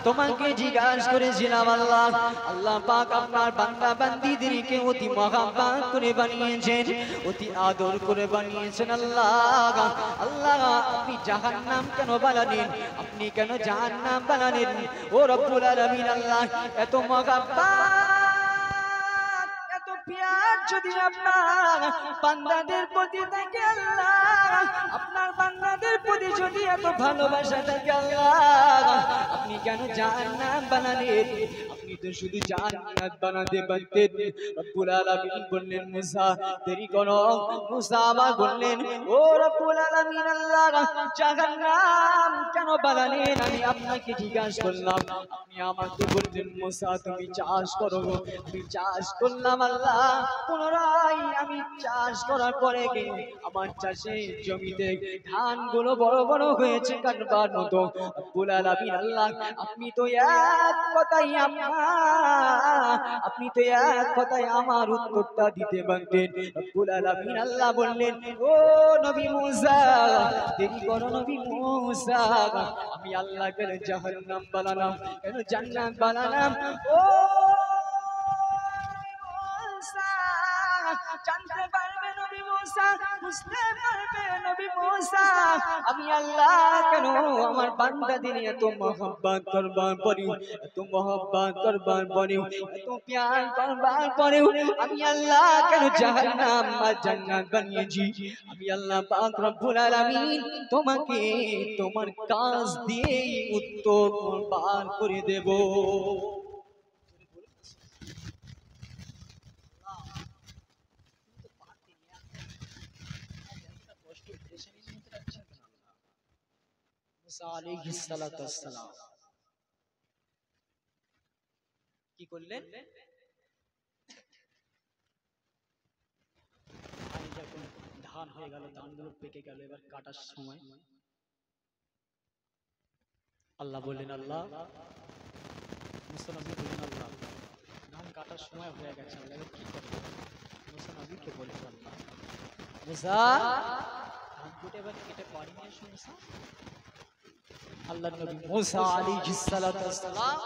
তোমাকে জিজ্ঞাসা করেছিলাম আল্লাহ, আল্লাহ পাক আপনার বান্দা বান্দীদেরকে অতি মহব্বত করে বানিয়েছেন, অতি আদর করে বানিয়েছেন আল্লাহ। আল্লাহ আপনি জাহান্নাম কেন বানালেন, আপনি কেন জাহান্নাম বানালেন ও রব্বুল আলামিন? আল্লাহ এত মহব্বত এত প্যার যদি আপনার বান্দাদের প্রতি থাকে আল্লাহ, আপনার বান্দাদের প্রতি যদি এত ভালোবাসা থাকে আল্লাহ, আপনি কেন জাহান্নাম বানালেন? আপনি তো শুধু জান্নাত বানাতে পারতেন। রব্বুল আলামিন বললেন মুসা দেরি করো। মুসা আবার বললেন ও রব্বুল আলামিন আল্লাহ জাহান্নাম কেন বানালেন? আমি আপনাকে জিজ্ঞাসা করলাম, আপনি আমাকে বললেন মুসা তুমি চাষ করো। আমি চাষ করলাম আল্লাহ, পুনরায় আমি চাষ করার পরে আমার চাষের জমিতে ধানগুলো বড় বড় হয়েছে কাটবার মতো। রব্বুল আলামিন আল্লাহ আপনি তো এক কথাই আপনি তো এক কথায় আমার উত্তরটা দিতে পারতেন। রব্বুল আলামিন আল্লাহ বললেন ও নবী মুসা দেরি করো নবী মুসা, আমি আল্লাহ কেন জাহান্নাম বানালাম, কেন জান্নাত বানালাম? ও জানতে পারবে নবী মুসা, বুঝতে পারবে নবী মুসা আমি আল্লাহ কেন আমার বান্দাদের এত মহব্বত করবার পরেও, এত মহব্বত করবার পরেও, এত প্যার করবার পরেও আমি আল্লাহ কেন জাহান্নাম আর জান্নাত বানিয়েছি? আমি আল্লাহ পাক রব্বুল আলামিন তোমাকে তোমার কাজ দিয়ে উত্তর বার করে দেব। কি করলেন? যখন ধান হয়ে গেল, ধানগুলো পেকে গেল, এবার কাটার সময় আল্লাহ বললেন আল্লাহ মুসা নবী বললেন আল্লাহ ধান কাটার সময় হয়ে গেছে, আল্লাহ এবার কি করবে? মুসা নবীকে বলে আল্লাহ মুসা ধান কেটে এবার কেটে বাড়ি নিয়ে এসো মুসা। আল্লাহ নবী মুসা আলাইহিস সালাতু ওয়াস সালাম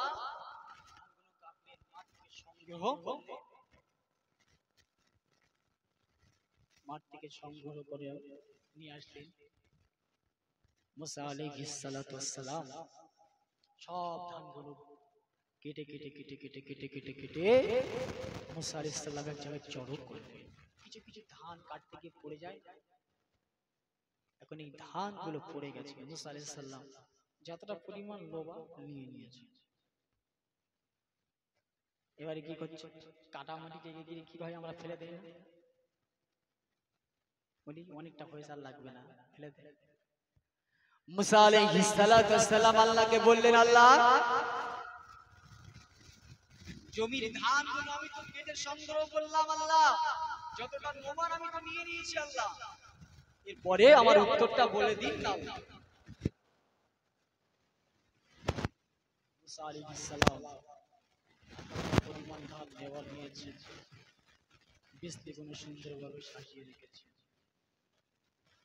মাঠ থেকে সংগ্রহ করে নিয়ে আসলেন। মুসা আলাইহিস সালাতু ওয়াস সালাম সব ধানগুলো কেটে কেটে কেটে কেটে কেটে কেটে কেটে মুসা আলাইহিস সালামের জায়গায় জড়ো করলেন। কিছু কিছু ধান কাটতে গিয়ে পড়ে যায়, এখন এই ধানগুলো পড়ে গেছে। মুসা আলাইহিস সালাম যতটা পরিমাণ লোবা নিয়ে নিয়েছে। এবারে কি করছে? কাটামাটিকে গিয়ে কিভাবে আমরা ফেলে দেই না, বলি অনেকটা পয়সা লাগবে না, ফেলে দে। মুসা আলাইহিস সালাতু ওয়াস সালাম আল্লাহকে বললেন আল্লাহ জমির ধানগুলো আমি তো কেটে সংগ্রহ করলাম আল্লাহ, যতটা নোমান আমি তো নিয়ে নিয়েছি আল্লাহ, এরপরে আমার উত্তরটা বলে দিন না। মুসা আলাইহিস সালাম পরিমাণ ধান দেওয়া নিয়েছে, বৃষ্টিগুলো সুন্দরভাবে সাজিয়ে রেখেছে।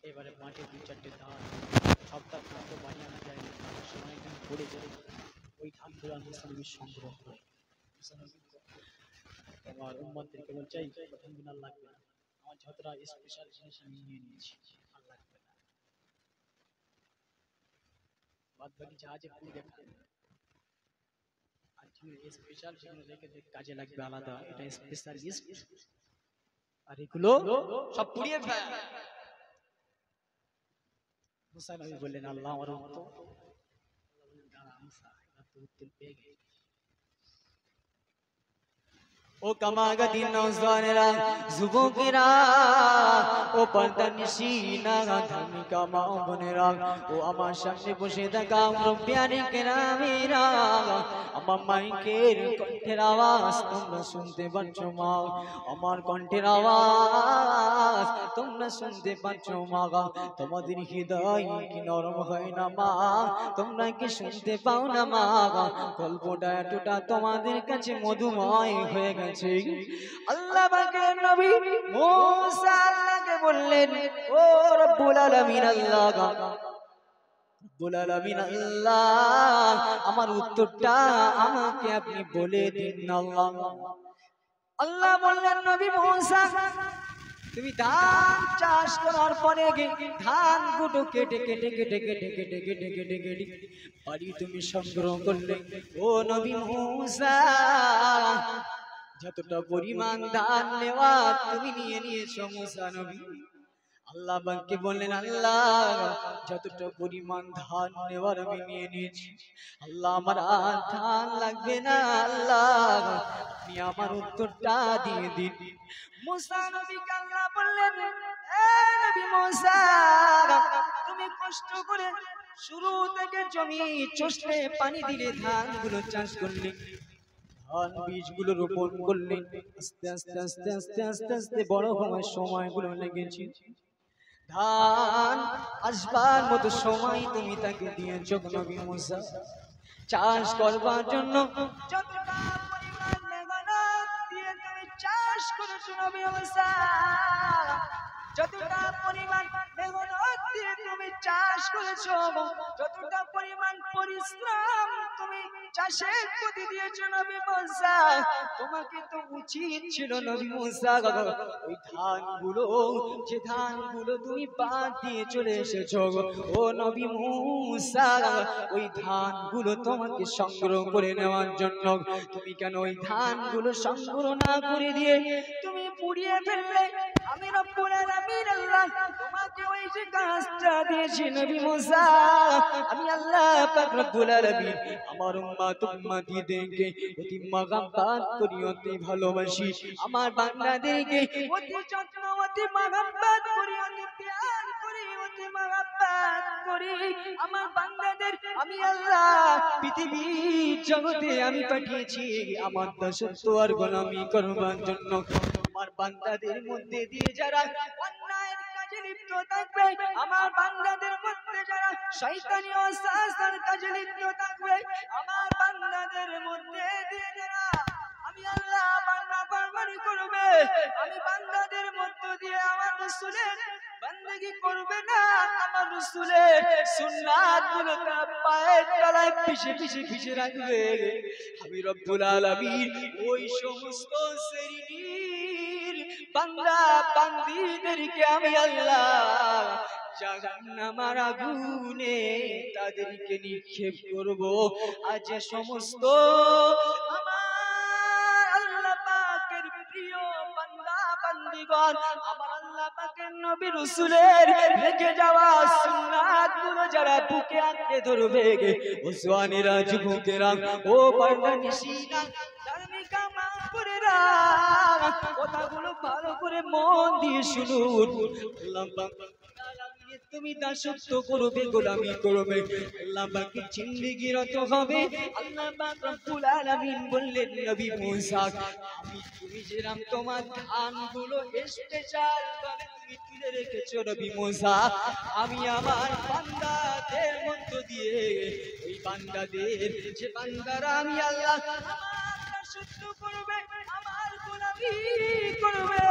এবারে মাঠে দু চারটে ধান, সবটা ধান তো বাড়ি আনা যায় না, সময় একদিন পড়ে যায়। ওই ধানগুলো মুসা নবী সংগ্রহ করে আমার উম্মতদেরকে বলছে এই ধানগুলো আর লাগবে না, আমার যতটা স্পেশাল জিনিস আমি নিয়ে নিয়েছি, আর লাগবে না। বাদ বাকি জাহাজে পুড়ে দেখা, আর স্পেশাল যেগুলো রেখে কাজে লাগবে আলাদা, এটা স্পেশালিস্ট, আর এগুলো সব পুড়িয়ে ফেল। মুসা নবী বললেন আল্লাহ আমার উত্তর। দাঁড়া মুসা, এবার তো উত্তর পেয়ে গেছে। ও কামাগাদিন নওজওয়ানেরা, যুবকেরা, ও পর্দানিশিনা, ধার্মিকা মা ও বোনেরা, ও আমার সামনে বসে থাকা মুরব্বিয়ানে কেরামেরা, আমার মাইকের কণ্ঠের আওয়াজ তোমরা শুনতে পাচ্ছ মা, আমার কণ্ঠের আওয়াজ তোমরা শুনতে পাচ্ছ মা, তোমাদের হৃদয় কি নরম হয় না মা? তোমরা কি শুনতে পাও না মা? গল্পটা এতটা তোমাদের কাছে মধুময় হয়ে গেছে। আল্লাহ পাকের নবী মুসা আল্লাহকে বললেন ও রব্বুল আলামিন আল্লাহ রব্বুল আলামিন আল্লাহ আমার উত্তরটা আমাকে আপনি বলে দিন আল্লাহ। আল্লাহ বললেন নবী মুসা তুমি ধান চাষ করার পরে ধান গুলো কেটে কেটে কেটে কেটে কেটে কেটে কেটে কেটে বাড়ি তুমি সংগ্রহ করলে ও নবী মুসা যতটা পরিমাণ ধান নেওয়া তুমি নিয়ে নিয়েছো মুসা নবী। আল্লাহ বাকে বললেন আল্লাহ যতটা পরিমাণ ধান নেওয়ার আমি নিয়ে নিয়েছি আল্লাহ আমার আর ধান লাগবে না আল্লাহ আপনি আমার উত্তরটা দিয়ে দিন। মুসা নবীকে আল্লাহ বললেন এ নবী মুসা তুমি কষ্ট করে শুরু থেকে জমি চষলে পানি দিলে ধানগুলো চাষ করলে ধান বীজগুলো রোপণ করলে আস্তে আস্তে আস্তে আস্তে আস্তে আস্তে বড় হওয়ার সময়গুলো লেগেছে ধান আসবার মতো সময় তুমি তাকে দিয়েছো নবী মুসা চাষ করবার জন্য যতটা পরিমাণ মেহনত দিয়ে তুমি চাষ করেছো নবী মুসা যতটা পরিমাণ মেহনত দিয়ে তুমি চাষ করেছো যতটা পরিমাণ পরিশ্রম তুমি চাষের প্রতি দিয়েছো নবী মুসা তোমাকে তো উচিত ছিল নবী মুসা ওই ধানগুলো যে ধানগুলো তুমি বাদ দিয়ে চলে এসেছো ও নবী মুসা ওই ধানগুলো তোমাকে সংগ্রহ করে নেওয়ার জন্য তুমি কেন ওই ধানগুলো সংগ্রহ না করে দিয়ে তুমি পুড়িয়ে ফেললে আমি রব্বুল আলামিন আল্লাহ তোমাকে ওই যে গাছটা দিয়েছি নবী মুসা আমি আল্লাহ পাক রব্বুল আলামিন আমার উম্মতিদেরকে অতি মহব্বত করি অতি ভালোবাসি আমার বান্দাদেরকে অতি যত্ন অতি মহব্বত করি অতি প্যার করি অতি মহব্বত করি আমার বান্দাদের আমি আল্লাহ পৃথিবীর জগতে আমি পাঠিয়েছি আমার দাসত্ব আর গোলামি করবার জন্য আমার বান্দাদের মধ্যে দিয়ে যারা অন্যায়ের কাজে লিপ্ত থাকবে আমার বান্দাদের মধ্যে যারা শয়তানি ওয়াসওয়াসার কাজে লিপ্ত থাকবে আমার বান্দাদের মধ্যে দিয়ে যারা আমি আল্লাহ নাফরমানি করবে আমি বান্দাদের মধ্য দিয়ে আমার রাসূলের বندگی করবে না আমার রাসূলের সুন্নাতগুলো তারা পায়ের তলায় পিষে পিষে পিষে রাখবে আমি রব্বুল আলামিন ওই সমস্ত শ্রেণীর বান্দা বান্দীদেরকে আমি আল্লাহ জাহান্নামের আগুনে তাদেরকে নিক্ষেপ করব আর যে সমস্ত আমার আল্লাহ পাকের প্রিয় বান্দা বান্দীগণ আমার আল্লাহ পাকের নবী রাসূলের রেখে যাওয়া সুন্নাতগুলো যারা বুকে আঁকড়ে ধরবে ও জওয়ানেরা যুবকেরা ও পর্দানিশীরা ধার্মিকা মা বোনেরা কথাগুলো ভালো করে মন দিয়ে শুনুন আল্লাহ পাক তুমি দাসত্ব করবে গোলামি করবে আল্লাহ পাকের জিন্দেগি রত হবে আল্লাহ পাক রব্বুল আলামিন বললেন নবী মুসা আমি তুমি যেরাম তোমার ধানগুলো স্পেশাল ভাবে তুমি তুলে রেখেছো নবী মুসা আমি আমার বান্দাদের মধ্য দিয়ে ওই বান্দাদের যে বান্দারা আমি আল্লাহ আমার দাসত্ব করবে আমার গোলামি করবে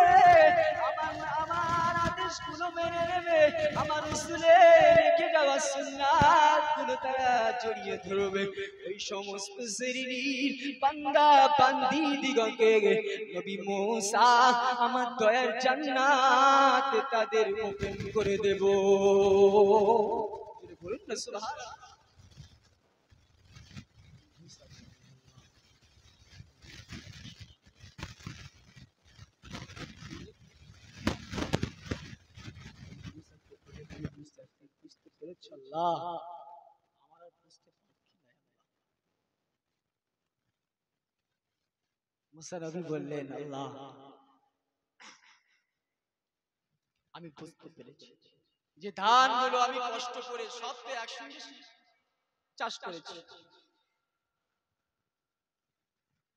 আমার আদেশগুলো মেনে নেবে আমার রাসূলের রেখে যাওয়া সুন্নাতগুলো তারা জড়িয়ে ধরবে ওই সমস্ত শ্রেণীর বান্দা বান্দীদিগকে নবী মুসা আমার দয়ার জান্নাত তাদের ওপেন করে দেব বলুন না সুবহানাল্লাহ আল্লাহ আমার বুঝতে পারছি না মুসা নবী বললেন আল্লাহ আমি বুঝতে পেরেছি যে ধানগুলো আমি কষ্ট করে সব তো একসঙ্গে চাষ করেছি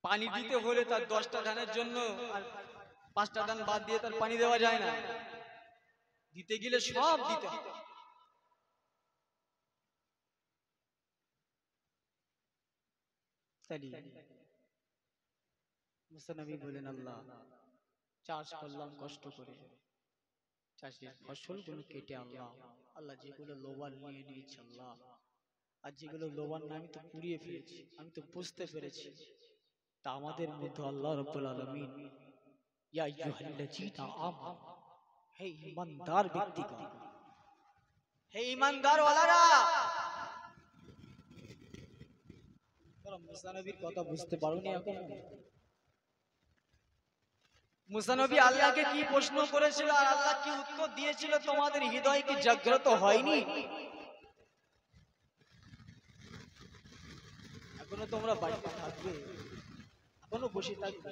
পানি দিতে হলে তার 10টা ধানের জন্য আর 5টা ধান বাদ দিয়ে তার পানি দেওয়া যায় না দিতে গেলে সব দিতে হবে মুসা নবী বলেন আল্লাহ চাষ করলাম কষ্ট করে চাষের ফসলগুলো কেটে আল্লাহ, আল্লাহ যেগুলো লোবার নিয়ে নিয়েছে আল্লাহ, আর যেগুলো লোবার না আমি তো পুড়িয়ে ফেলেছি, আমি তো বুঝতে পেরেছি। তা আমাদের মধ্যে আল্লাহ রাব্বুল আলামিন ইয়া আইয়ুহাল্লাযীনা আমানু, হে ঈমানদার ব্যক্তিগণ, হে ইমানদার ওয়ালারা, তোমরা মুসা নবীর কথা বুঝতে পারোনি এখন? মুসা নবী আল্লাহকে কি প্রশ্ন করেছিল আর আল্লাহ কি উত্তর দিয়েছিল, তোমাদের হৃদয় কি জাগ্রত হয়নি? এখনো তোমরা বাড়িতে থাকবে, এখনো বসে থাকবে,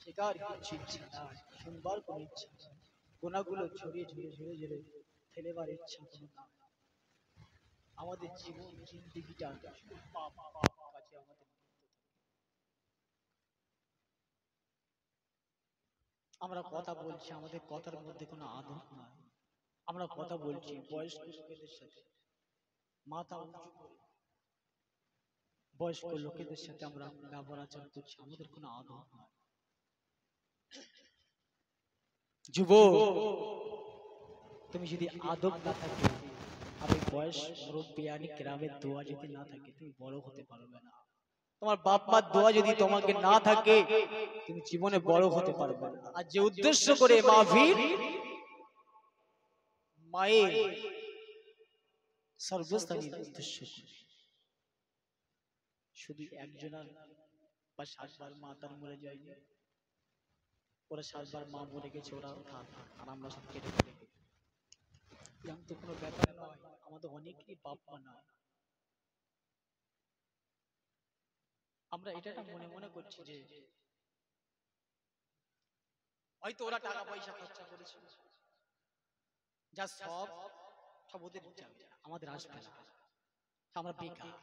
শেখার কিছু ইচ্ছা নাই, শুনবার কোনো ইচ্ছা নাই, গোনাগুলো ছড়িয়ে ঝরে ঝরে ঝরে ফেলেবার ইচ্ছা কোনো নাই। আমাদের জীবন জিন্দেগিটা পাপ পাপ কাজে আমাদের লিপ্ত থাকে। আমরা কথা বলছি, আমাদের কথার মধ্যে কোনো আদব নাই। আমরা কথা বলছি বয়স্ক লোকেদের সাথে, মাথা উঁচু করে বয়স্ক লোকেদের সাথে আমরা ব্যবহার আচরণ করছি, আমাদের কোনো আদব নাই। যুবক, তুমি যদি আদব না থাকে, আমি বয়স মুরব্বিয়ানি কেরামের দোয়া যদি না থাকে, তুমি বড় হতে পারবে না। তোমার বাপ মার দোয়া যদি তোমাকে না থাকে, তুমি জীবনে বড় হতে পারবে না। আর যে উদ্দেশ্য করে মাহফিল, মায়ের সর্বস্থানীয় উদ্দেশ্য করে, শুধু একজনের বা 7 বার মা তার মরে যায়নি, ওরা 7 বার মা মরে গেছে, ওরা থাক আর আমরা সব কেটে ফেলে, এরকম তো কোনো ব্যাপার নয়। আমাদের অনেকেরই বাপ মা নয়, আমরা এটা মনে মনে করছি যে হয়তো ওরা টাকা পয়সা খরচা করেছে, যা সব সব ওদের যাবে, আমাদের আসবে না, আমরা বেকার।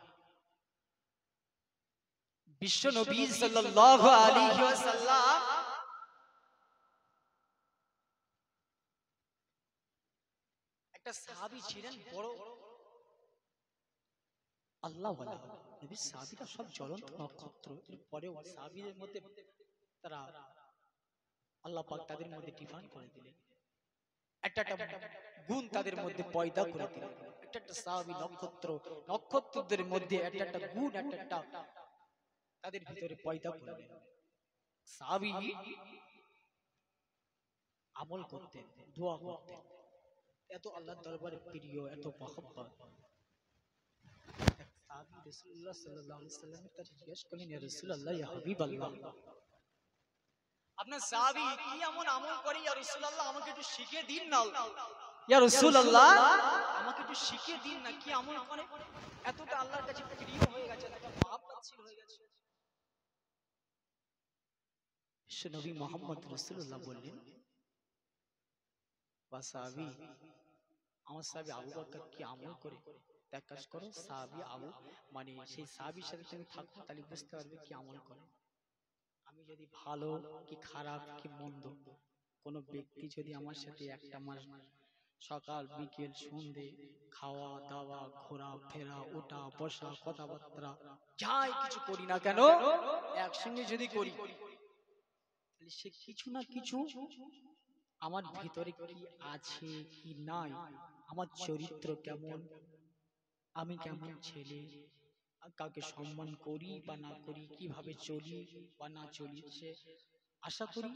বিশ্ব নবী সাল্লাল্লাহু আলাইহি ওয়াসাল্লাম একটা সাহাবী ছিলেন বড় আল্লাহ ওয়ালা। নবী সাহাবীরা সব জ্বলন্ত নক্ষত্র, পরেও সাহাবীদের মধ্যে তারা আল্লাহ পাক তাদের মধ্যে ডিফাইন করে দিলেন, একটা গুণ তাদের মধ্যে পয়দা করে দিলেন। একটা সাহাবী নক্ষত্র, নক্ষত্রদের মধ্যে একটা গুণ একটা তাদের ভিতরে পয়দা করলেন। সাহাবী আমল করতেন, দোয়া করতেন, এত আল্লাহর দরবারে প্রিয়, এত মহব্বত। এক সাহাবী রাসূলুল্লাহ সাল্লাল্লাহু আলাইহি সাল্লামের কাছে জিজ্ঞেস করলেন, ইয়া রাসূলুল্লাহ, ইয়া হাবিবাল্লাহ, আপনার সাহাবী কি এমন আমল করে, ইয়া রাসূলুল্লাহ আমাকে একটু শিখিয়ে দিন না, ইয়া রাসূলুল্লাহ আমাকে একটু শিখিয়ে দিন না, কি আমল করে এতটা আল্লাহর কাছে প্রিয় হয়ে গেছে, এতটা মহব্বতশীল হয়ে গেছে? নবী মুহাম্মদ রাসূলুল্লাহ বললেন, বা সাহাবী, আমার সাহাবী আবু বকর কি আমল করে, এক কাজ করো, সাহাবী আবু মানে সেই সাহাবীর সাথে তুমি থাকো, তাহলে বুঝতে পারবে কি আমল করে। আমি যদি ভালো কি খারাপ কি মন্দ, কোন ব্যক্তি যদি আমার সাথে একটা মাস সকাল বিকেল সন্ধে খাওয়া দাওয়া ঘোরা ফেরা ওঠা বসা কথাবার্তা যাই কিছু করি না কেন, একসঙ্গে যদি করি, তাহলে সে কিছু না কিছু আমার ভিতরে কি আছে কি নাই, আমার চরিত্র কেমন, আমি কেমন ছেলে, কাউকে সম্মান করি বা না করি, কিভাবে চলি বা না চলি, সে আশা করি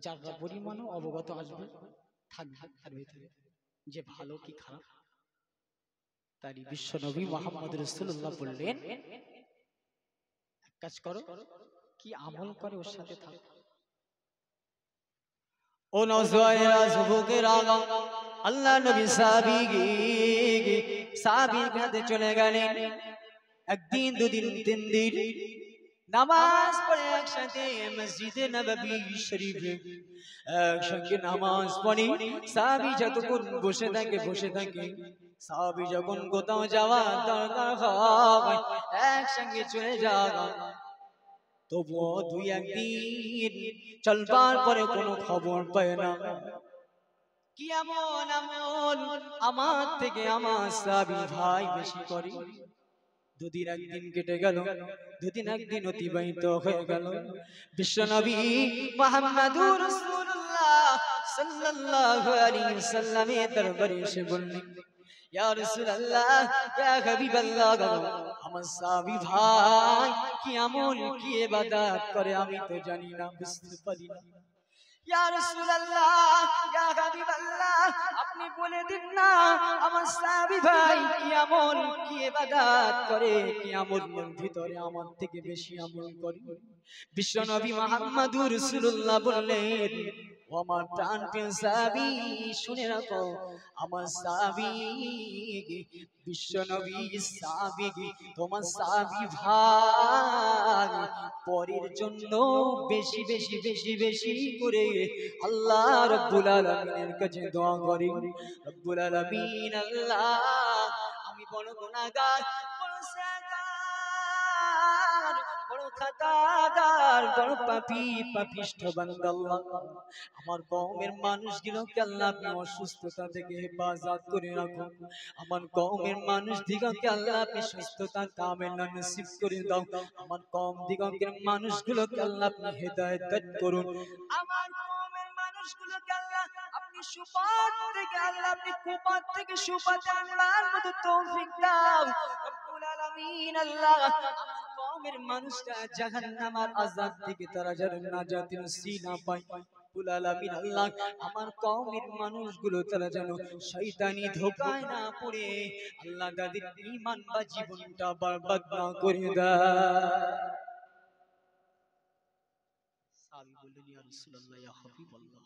যার পরিমাণও অবগত আসবে থাকবে তার ভিতরে, যে ভালো কি খারাপ। তাই বিশ্ব নবী মুহাম্মদ রাসূলুল্লাহ বললেন, এক কাজ করো, কি আমল করে ওর সাথে থাকো। ও নওজওয়ানেরা, যুবকেরা, আল্লাহ নবী সাহাবীর কাছে চলে গেলেন। একদিন দুদিন তিন দিন নামাজ পড়ে একসাথে মসজিদে নববী শরীফে একসঙ্গে নামাজ পড়ি। সাহাবী যতক্ষণ বসে থাকে, সাহাবী যখন কোথাও যাওয়ার দরকার হয় একসঙ্গে চলে যাওয়া, তবুও দুই একদিন চলবার পরে কোনো খবর পায় না। কি এমন আমল আমার থেকে আমার সাহাবী ভাই বেশি করে, দুদিন একদিন কেটে গেল, দুদিন একদিন অতিবাহিত হয়ে গেল। বিশ্বনবী মুহাম্মদুর রাসূলুল্লাহ সাল্লাল্লাহু আলাইহি ওয়াসাল্লামের দরবারে এসে বললেন, ইয়া রাসূলুল্লাহ, ইয়া হাবিবাল্লাহ, আমার সাহাবী ভাই কি আমল কি ইবাদত করে আমি তো জানি না, বুঝতে পারি না। ইয়া রাসূলুল্লাহ, ইয়া হাবিবাল্লাহ, আপনি বলে দিন না আমার সাহাবী ভাই কি আমল কি ইবাদত করে, কি আমলের ভিতরে আমার থেকে বেশি আমল করে। বিশ্বনবী মুহাম্মদুর রাসূলুল্লাহ বললেন, ও আমার প্রাণপ্রিয় সাহাবী, শুনে রাখো, আমার সাহাবী বিশ্বনবী সাহাবী তোমার সাহাবী ভাই পরের জন্য বেশি বেশি বেশি বেশি করে আল্লাহ রাব্বুল আলামিনের কাছে দোয়া করে। রব্বুল আলামিন, আল্লাহ আমি বড় গুনাহগার, বড় সাগার, বড় খাতাগার, বড় পাপী পাপিষ্ঠ বান্দা আল্লাহ, আমার কওমের মানুষগুলোকে আল্লাহ আপনি অসুস্থতা থেকে হেফাজত করে রাখুন। আমার কওমের মানুষ দিগকে আল্লাহ আপনি সুস্থতা কামেল নসিব করে দাও। আমার কওম দিগকের মানুষগুলোকে আল্লাহ আপনি হেদায়েত দান করুন। আমার কওমের মানুষগুলোকে আল্লাহ আপনি সুপাত থেকে আল্লাহ আপনি কুপাত থেকে সুপাতে আনবার মতো তৌফিক দাও। রব্বুল আলামিন, আল্লাহ আমার কওমের মানুষরা জাহান্নামের আযাব থেকে তারা যেন নাজাতের নসিব পায়। রব্বুল আলামিন, আল্লাহ আমার কওমের মানুষগুলো তারা যেন শয়তানি ধোঁকায় না পড়ে আল্লাহ তাদের ঈমান বা জীবনটা বরবাদ না করে দেয়। সাহাবী বললেন, ইয়া রাসূলুল্লাহ, ইয়া হাবিবাল্লাহ,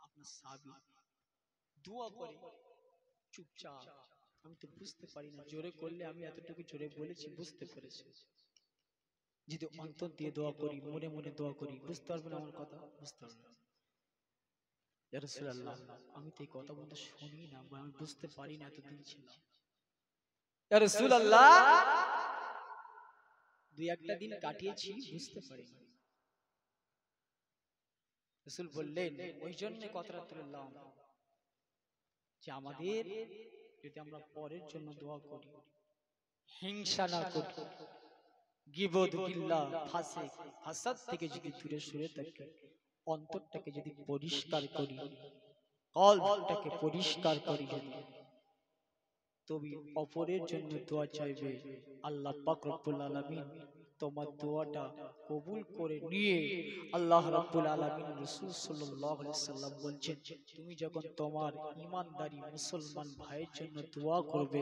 আপনার সাহাবী দোয়া করে চুপচাপ, আমি তো বুঝতে পারি না, জোরে করলে আমি এতটুকু জোরে বলেছি বুঝতে পেরেছি, যদি অন্তর দিয়ে দোয়া করি মনে মনে দোয়া করি বুঝতে পারবেন আমার কথা, বুঝতে পারবেন। ইয়া রাসূলুল্লাহ, আমি তো এই কথা বলতে শুনি না বা আমি বুঝতে পারি না, এতদিন ছিলাম। ইয়া রাসূলুল্লাহ, দুই একটা দিন কাটিয়েছি বুঝতে পারি না। রাসূল বললেন, ওই জন্য কথাটা তুললাম যে আমাদের যদি আমরা পরের জন্য দোয়া করি, হিংসা না করি, গীবত গিল্লা ফাসিক হাসাদ থেকে যদি দূরে সরে থাকি, অন্তরটাকে যদি পরিষ্কার করি, কলবটাকে পরিষ্কার করি, তবে অপরের জন্য দোয়া চাইবে, আল্লাহ পাক রব্বুল আলামিন তোমার দোয়াটা কবুল করে নিয়ে আল্লাহ রাব্বুল আলামিন রাসূল সাল্লাল্লাহু আলাইহি সাল্লাম বলছেন, তুমি যখন তোমার ঈমানদারি মুসলমান ভাইয়ের জন্য দোয়া করবে,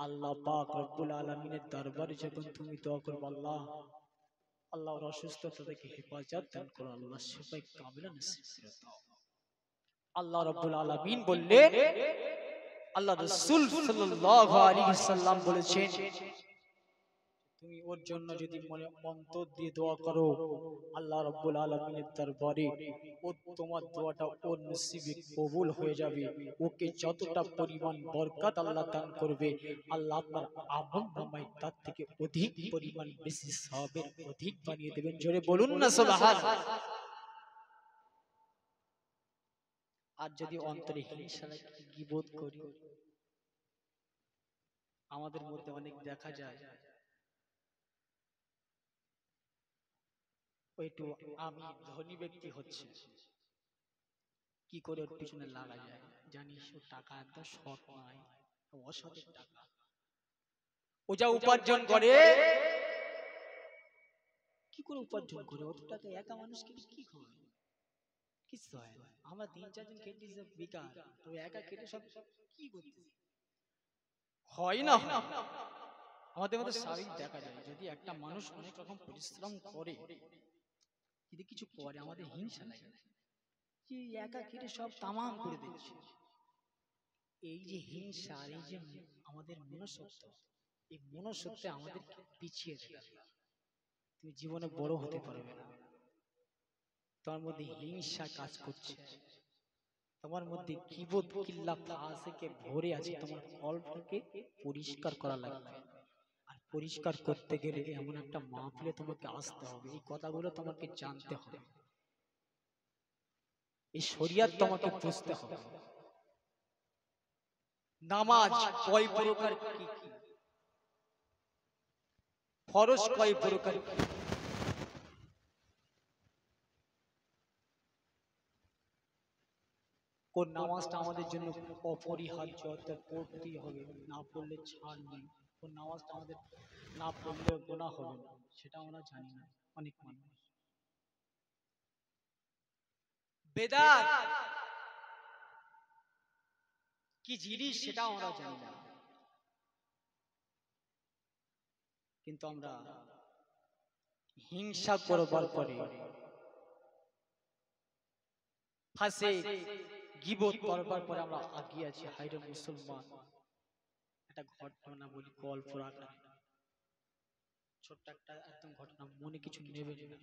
আল্লাহ পাক রব্বুল আলামিনের দরবারে যখন তুমি দোয়া করবে, আল্লাহর অসুস্থতা থেকে হেফাজত দান করো, আল্লাহ শিফায়ে কামিলা নসিব করে দাও। আল্লাহ রাব্বুল আলামিন বললেন, আল্লাহ রাসূল সাল্লাল্লাহু আলাইহি সাল্লাম বলেছেন, তুমি ওর জন্য যদি মনে অন্তর দিয়ে দোয়া করো, আল্লাহ রাব্বুল আলামিনের দরবারে ও তোমার দোয়াটা ওর নসিবে কবুল হয়ে যাবে। ওকে যতটা পরিমাণ বরকত আল্লাহ দান করবে, আল্লাহ আপনার আমলনামায় তার থেকে অধিক পরিমাণ বেশি সওয়াবের অধিক বানিয়ে দেবেন। জোরে বলুন না সুবহানাল্লাহ। আর যদি অন্তরে হিংসা রাখি, গীবত করি, আমাদের মধ্যে অনেক দেখা যায় একটু আমি ধনী ব্যক্তি হচ্ছে, কি করে ওর পিছনে লাগা যায়, জানিস ও টাকা একদম শর্ট নয়, অসতের টাকা, ও যা উপার্জন করে, কি করে উপার্জন করে অত টাকা, একা মানুষ কি করে, কিছু হয় না। আমরা তিন চারজন কেটে বেকার, তো একা কেটে সব কি করতে হয় না। আমাদের মধ্যে স্বাভাবিক দেখা যায়, যদি একটা মানুষ অনেক রকম পরিশ্রম করে, যদি কিছু করে, আমাদের হিংসা লাগে যে একা কেটে সব তামাম করে দিচ্ছে। এই যে হিংসা, এই যে আমাদের মনুষ্যত্ব, এই মনুষ্যত্বে আমাদের পিছিয়ে দেবে, তুমি জীবনে বড় হতে পারবে না। তোমার মধ্যে হিংসা কাজ করছে, তোমার মধ্যে গীবত কিল্লা ফাসিকে ভরে আছে, তোমার কলবটাকে পরিষ্কার করা লাগবে। আর পরিষ্কার করতে গেলে এমন একটা মাহফিলে তোমাকে আসতে হবে, এই কথাগুলো তোমাকে জানতে হবে, এই শরিয়ত তোমাকে বুঝতে হবে। নামাজ কয় প্রকার, কি কি, ফরজ কয় প্রকার? কোন নামাজটা আমাদের জন্য অপরিহার্য, অর্থাৎ পড়তেই হবে, না পড়লে ছাড় নেই? কোন নামাজটা আমাদের না পড়লে গোনাহ হবে না, সেটা আমরা জানি না অনেক মানুষ। বেদাত কি জিনিস সেটা আমরা জানি না, কিন্তু আমরা হিংসা করবার পরে, ফাঁসে গীবত করবার পরে আমরা আগিয়ে আছি। হায়রে মুসলমান, একটা ঘটনা বলি, গল্প আকারে, ছোট্ট একটা একদম ঘটনা, মনে কিছু নেবে না।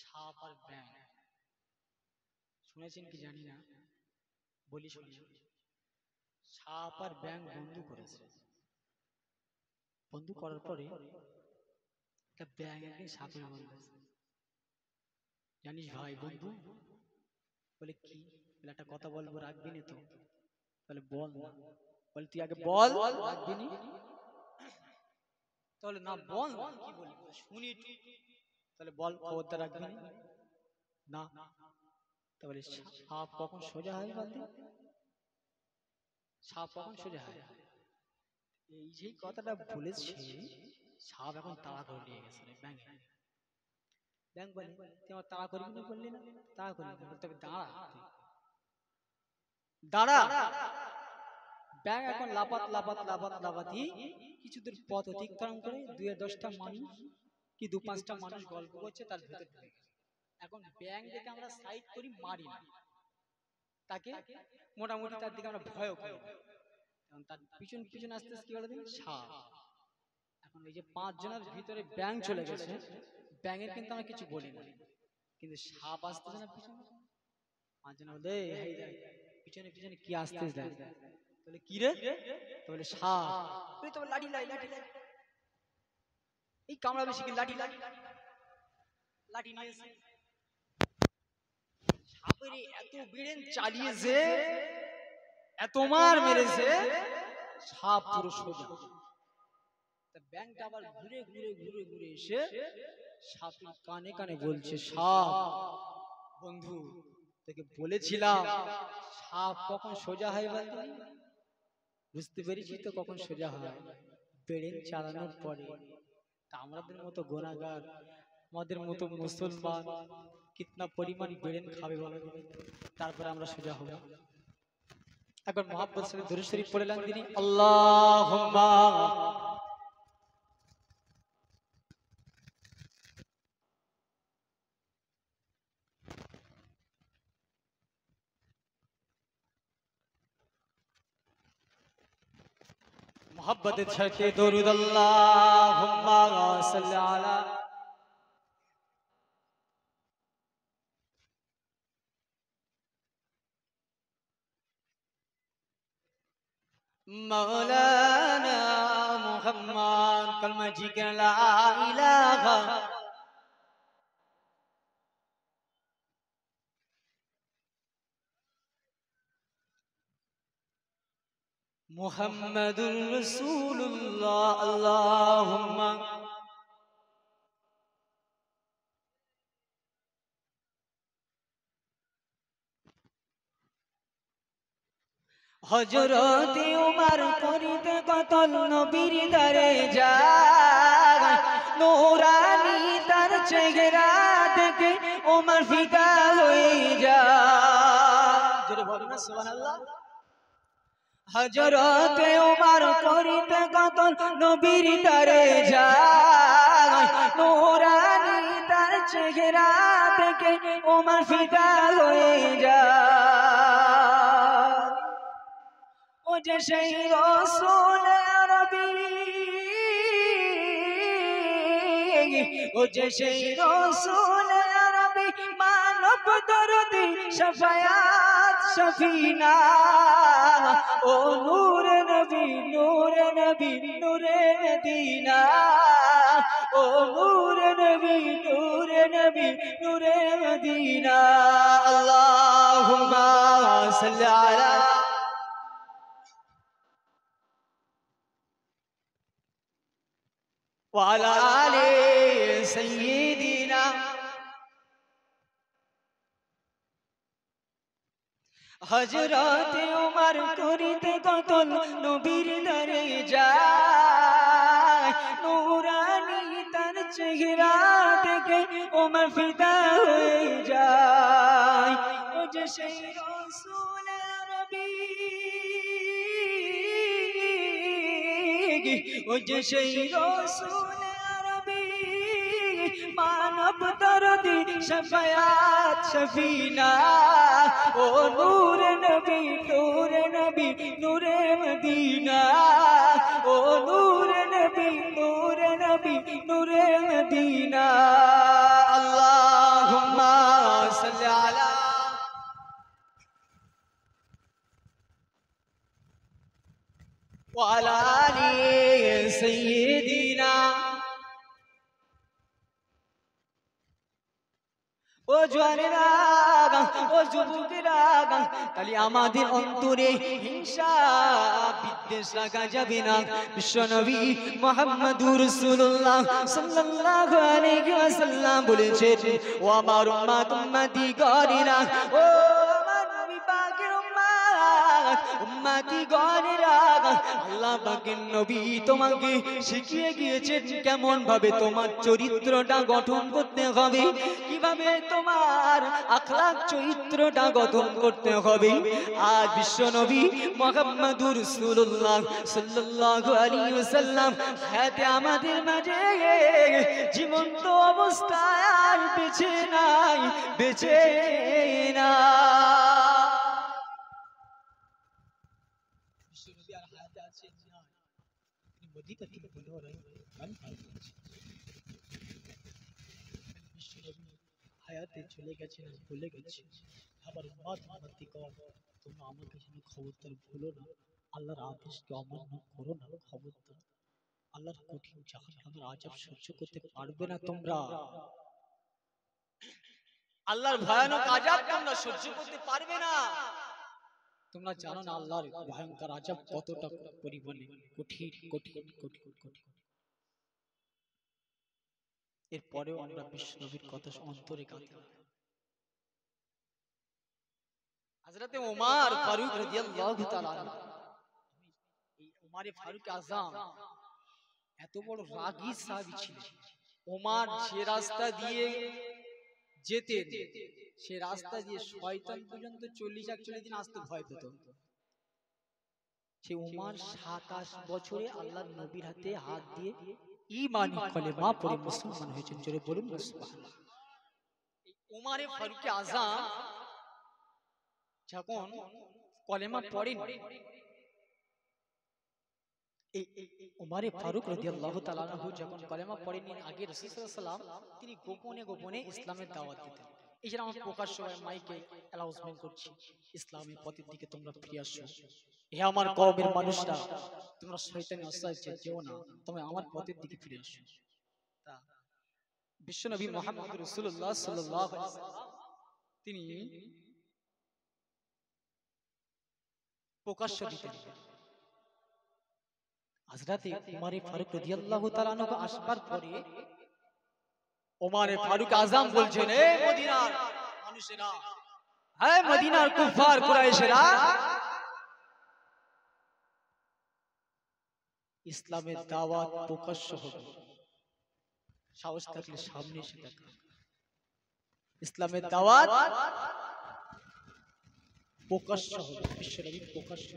সাপ আর ব্যাঙ, শুনেছেন কি জানি না, বলি শুনি। সাপ আর ব্যাঙ বন্ধু করেছে। বন্ধু করার পরে একটা ব্যাঙ একদিন সাপের বন্ধু, জানিস ভাই বন্ধু, বলে কি, বলে একটা কথা বলবো, রাখবি না তো? তাহলে বল না। বলে তুই আগে বল, রাখবি নি? তাহলে না বল, কি বলবি শুনি। তাহলে বল, খবরদার রাখবি না? তাহলে সাপ কখন সোজা হয় বলতে? সাপ কখন সোজা হয়? এই যে কথাটা বলেছে, সাপ এখন তাড়া করে নিয়ে গেছে ব্যাঙে। ব্যাঙ বলে, তুই আমার তাড়া করবি না, বললি না? তাড়া করবি না, তবে দাঁড়া। ব্যাঙ এখন লাপাতি কিছু দূর পথ অতিক্রম করে 2-10টা মানুষ কি 2-5টা মানুষ গল্প করছে, তার ভেতর ঢুকে গেছে। এখন ব্যাঙ দেখে আমরা সাইড করি, মারি না তাকে, মোটামুটি তার দিকে আমরা ভয়ও করি না। কারণ তার পিছন পিছন আস্তে আস্তে কি বলে দিন, সাপ। এখন এই যে 5 জনের ভিতরে ব্যাঙ চলে গেছে, ব্যাঙের কিন্তু আমরা কিছু বলি না, কিন্তু সাপ আসতেছে না পিছনে। 5 জন বলে, এই পিছনে পিছনে কি আসতেছে? তাহলে কি রে? তাহলে সাপ। তুই তো লাঠি লাই, এই কামড়া বেশি কি, লাঠি নিয়ে এসে সাপের এত বিড়েন চালিয়েছে, এত মার মেরেছে, সাপ পুরো সোজা। ব্যাংকটা আবার ঘুরে এসে সাপের কানে কানে বলছে, সাপ বন্ধু, তোকে বলেছিলাম সাপ কখন সোজা হয় বলতে, বুঝতে পেরেছি তো কখন সোজা হয়, বেড়েন চালানোর পরে। তা আমাদের মতো গোনাগার, আমাদের মতো মুসলমান কিতনা পরিমাণ বেড়েন খাবে বলো, তারপরে আমরা সোজা হব। একবার মুহাব্বত সাথে দুরূদ শরীফ পড়লেন তিনি, আল্লাহুম্মা मोहब्बत छके दरूद अल्लाहुम्मा सल्ली अला मौलाना मुहम्मद, कलमा जिक्र ला इलाहा मुहम्मदुर रसूलुल्लाह, अल्लाहुम्मा হযরতে উমর করিতে কতল নবীর দরে যায়, নূরানি তার চেহারা দেখে উমর ফিদা হয়ে যায়। জোরে বলুন না সুবহানাল্লাহ। হযরতে উমর করিতে কতল নবীর দরে যায়, নূরানি তার চেহারা দেখে উমর ফিদা হয়ে যায়। ও যে সেই রাসূল আরবী, ও যে সেই রাসূল আরবী, মানব দরদি শাফায়াত শফিনা, ও নূরে নবী নূরে মদিনা, ও নূরে নবী নূরে মদিনা। আল্লাহুম্মা সাল্লি আলা وعلى آل সাইয়্যিদিনা হযরতে ওমর করিতে কতল নবীর দরে যায় নূরানি তার চেহারা দেখে ওমর ফিদা হয়ে যায় ও যে সেই রাসূল আরবী ও যে সেই রাসূল আরবী মানব দরদি শফায়াত শফিনা ও নূর নবী নূরে মদিনা ও নূর নবী নূরে মদিনা আল্লাহুম্মা সাল্লি আলা ওয়া আলা আলি সাইয়্যিদিনা ও জওয়ানেরা ও যুবকেরা তাহলে আমাদের অন্তরে হিংসা বিদ্বেষ রাখা যাবে না বিশ্বনবী মুহাম্মদুর রাসূলুল্লাহ সাল্লাল্লাহু আলাইহি ওয়াসাল্লাম বলেছেন ও আমার উম্মতি গরিনা ও আমার নবী পাকের উম্মতি গরিনা আল্লাহ পাকের নবী তোমাকে শিখিয়ে গিয়েছেন কেমন ভাবে তোমার চরিত্রটা গঠন করতে হবে কিভাবে তোমার আখলাক চরিত্রটা গঠন করতে হবে আজ বিশ্বনবী মুহাম্মদুর রাসূলুল্লাহ সাল্লাল্লাহু আলাইহি ওয়াসাল্লাম হায়াতে আমাদের মাঝে জীবন্ত অবস্থায় আর বেঁচে নাই বিশ্বনবী আর হায়াতে আছেন না তিনি মদিনা থেকে বলে রয়েছেন বিশ্বনবী হায়াতে চলে গেছে না ভুলে গেছে আবার উম্মতি কম তোমরা আমার কাছে খবরদার ভুলো না আল্লাহর আদেশকে অমান্য করো না খবরদার আল্লাহর কঠিন জাহান্নামের আযাব সহ্য করতে পারবে না তোমরা আল্লাহর ভয়ানক আযাব তোমরা সহ্য করতে পারবে না তোমরা জানো না আল্লাহর ভয়ঙ্কর আযাব কতটা পরিমাণে কঠিন এরপরেও আমরা বিশ্বনবীর কথা অন্তরে কাঁদি হযরতে ওমর ফারুক রাদিয়াল্লাহু তাআলা এই ওমরে ফারুক আযম এত বড় রাগী সাহাবী ছিলেন ওমর যে রাস্তা দিয়ে যেতেন সে রাস্তা দিয়ে শয়তান পর্যন্ত 40-41 দিন আসতে ভয় পেত সে ওমর 27 বছরে আল্লাহর নবীর হাতে হাত দিয়ে ঈমানি কলেমা পড়ে মুসলমান হয়েছেন জোরে বলুন সুবহানাল্লাহ ওমরে ফারুক আযম যখন কলেমা পড়েন ওমরে ফারুক রাদিয়াল্লাহু তাআলা আনহু যখন কলেমা পড়েন আগে রাসূল সাল্লাল্লাহু আলাইহি ওয়াসাল্লাম তিনি গোপনে ইসলামের দাওয়াত দিতেন এই যে আমরা প্রকাশ্য মাইকে অ্যানাউন্সমেন্ট করছি ইসলামের পথের দিকে তোমরা ফিরে আসো হে আমার কওমের মানুষরা তোমরা শয়তানের আশ্রয়ে যেও না তোমরা আমার পথের দিকে ফিরে আসো তা বিশ্বনবী মুহাম্মদ রাসূলুল্লাহ সাল্লাল্লাহু আলাইহি ওয়াসাল্লাম তিনি প্রকাশ্য দিতেন হযরতে ওমরে ফারুক রাদিয়াল্লাহু তাআলা আনহু আসবার পরে ওমরে ফারুক আযম বলছেন হে মদিনার মানুষেরা হে মদিনার কুফার কুরাইশেরা ইসলামের দাওয়াত প্রকাশ্য হবে সাহস থাকলে সামনে এসে দেখা ইসলামের দাওয়াত প্রকাশ্য হবে বিশ্বনবী প্রকাশ্য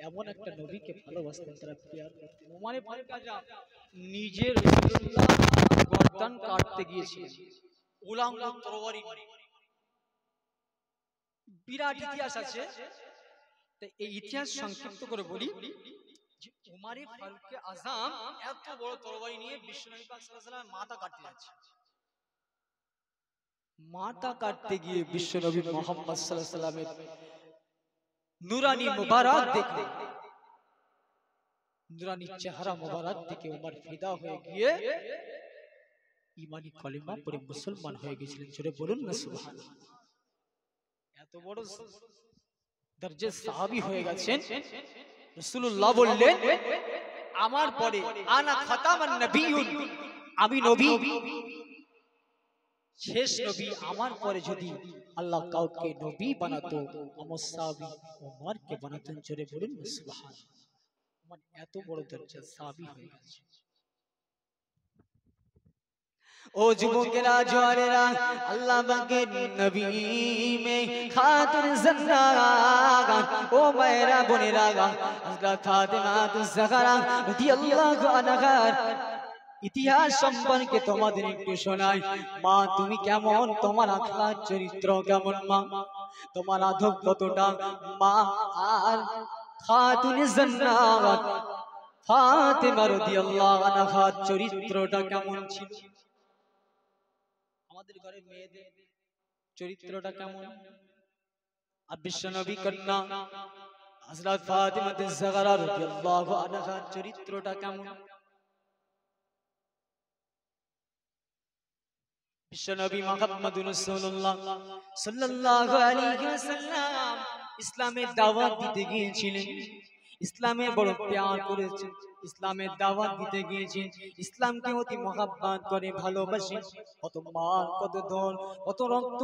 এমন একটা নবীকে ভালোবাসতেন তারা প্রিয় ওমরে ফারুক আযম নিজের রাসূলুল্লাহ গর্দান কাটতে গিয়েছিলেন উলাঙ্গ তরবারি বিরাট ইতিহাস আছে তাই এই ইতিহাস সংক্ষিপ্ত করে বলি যে ওমরে ফারুক আযম এত বড় তরবারি নিয়ে বিশ্বনবী পাক সাল্লাল্লাহু আলাইহি ওয়াসাল্লামের মাথা কাটতে যাচ্ছে মাথা কাটতে গিয়ে বিশ্বনবী মুহাম্মদ সাল্লাল্লাহু আলাইহি ওয়াসাল্লামের নুরানি মুবারক দেখে নুরানি চেহারা মুবারক দেখে ওমর ফিদা হয়ে গিয়ে ঈমানি কলেমা পড়ে মুসলমান হয়ে গিয়েছিলেন জোরে বলুন না সুবহানাল্লাহ এত বড় দরজের সাহাবী হয়ে গেছেন রাসূলুল্লাহ বললেন আমার পরে আনা খাতামান নবিয়্যুন আমি নবী, শেষ নবী, আমার পরে যদি আল্লাহ কাউকে নবী বানাতো আমার সাহাবী ওমরকে বানাতেন। জোরে বলুন সুবহানাল্লাহ। ওমর এত বড় দরজা সাহাবী হয়ে গেছে। ओ जुबुकेरा जवानेरा अल्लाह पाकेर नबी में खातुन ज़न्नागा ओ मेरा बोनेरा हज़रत फातिमा ज़हरा রাদিয়াল্লাহু আনহা ইতিহাস সম্পর্কে তোমাদের একটু শোনাই। মা তুমি কেমন, তোমার আখলাক চরিত্র কেমন মা, তোমার আদব কতটা মা। আর খাতুনে জান্নাত ফাতেমা রাদিয়াল্লাহু আনহা চরিত্রটা কেমন ছিল? আমাদের ঘরের মেয়েদের চরিত্রটা কেমন? আর বিশ্বনবী কন্যা হযরত ফাতিমা ज़हरा রাদিয়াল্লাহু আনহা চরিত্রটা কেমন? বিশ্বনবী মুহাম্মদুর রাসূলুল্লাহ সাল্লাল্লাহু আলাইহি ওয়াসাল্লাম ইসলামের দাওয়াত দিতে গিয়েছিলেন। ইসলামে বড় প্যার করেছেন, ইসলামের দাওয়াত দিতে গিয়েছেন, ইসলামকে অতি মহব্বত করে ভালোবাসেন। কত মান, কত ধন, কত রক্ত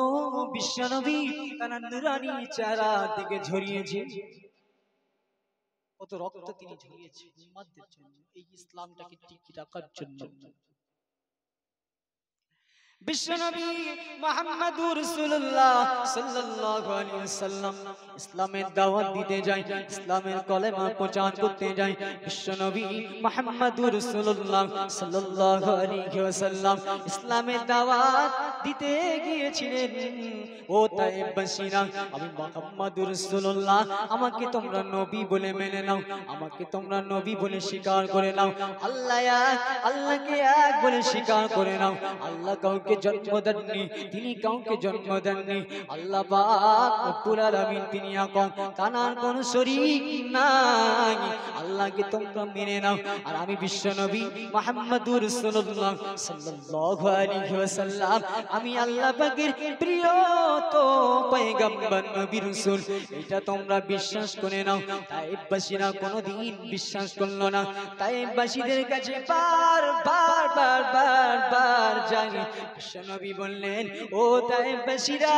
বিশ্বনবী তার নূরানি চেহারা দিকে ঝরিয়েছে। কত রক্ত তিনি ঝরিয়েছেন উম্মতদের জন্য, এই ইসলামটাকে টিকিয়ে রাখার জন্য। বিশ্বনবী মুহাম্মদুর রাসূলুল্লাহ সাল্লাল্লাহু আলাইহি ওয়াসাল্লাম ইসলামের দাওয়াত দিতে যায়, ইসলামের কলেমা প্রচার করতে যায়। বিশ্বনবী মুহাম্মদুর রাসূলুল্লাহ সাল্লাল্লাহু আলাইহি ওয়াসাল্লাম ইসলামের দাওয়াত দিতে গিয়েছিলেন। ও তায়েববাসীরা, আমি মুহাম্মদুর রাসূলুল্লাহ, আমাকে তোমরা নবী বলে মেনে নাও, আমাকে তোমরা নবী বলে স্বীকার করে নাও। আল্লাহ এক, আল্লাহকে এক বলে স্বীকার করে নাও। আল্লাহ কাউকে জন্ম দেননি, তিনি কাউকে জন্ম দেননি। আল্লাহ পাক রব্বুল আলামিন তিনি একক, তার কোনো শরীক নাই। আল্লাহকে তোমরা মেনে নাও। আর আমি বিশ্বনবী মুহাম্মদুর রাসূলুল্লাহ সাল্লাল্লাহু আলাইহি ওয়াসাল্লাম, আমি আল্লাহ পাকের প্রিয় তো পয়গম্বর নবী রাসূল, এটা তোমরা বিশ্বাস করে নাও। তায়েববাসীরা কোনোদিন বিশ্বাস করলো না। তায়েববাসীদের কাছে বার যায়। বিশ্বনবী বললেন, ও তায়েববাসীরা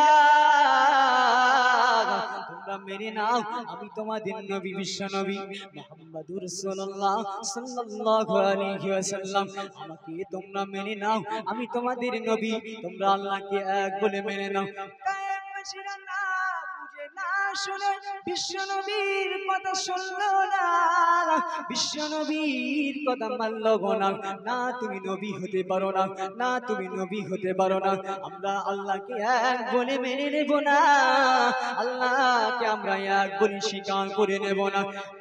তোমরা মেনে নাও, আমি তোমাদের নবী বিশ্বনবী মুহাম্মদুর রাসূলুল্লাহ সাল্লাল্লাহু আলাইহি ওয়াসাল্লাম, আমাকে তোমরা মেনে নাও, আমি তোমাদের নবী, তোমরা আল্লাহকে এক বলে মেনে নাও। তায়েববাসীরা না বুঝে না শুনে বিশ্বনবীর কথা শুনলো না, বিশ্বনবীর কথা মানলো না। না তুমি নবী হতে পারো না, না তুমি নবী হতে পারো না। আমরা আল্লাহকে এক বলে মেনে নেব না, আল্লাহকে আমরা এক বলে স্বীকার করে নেব না।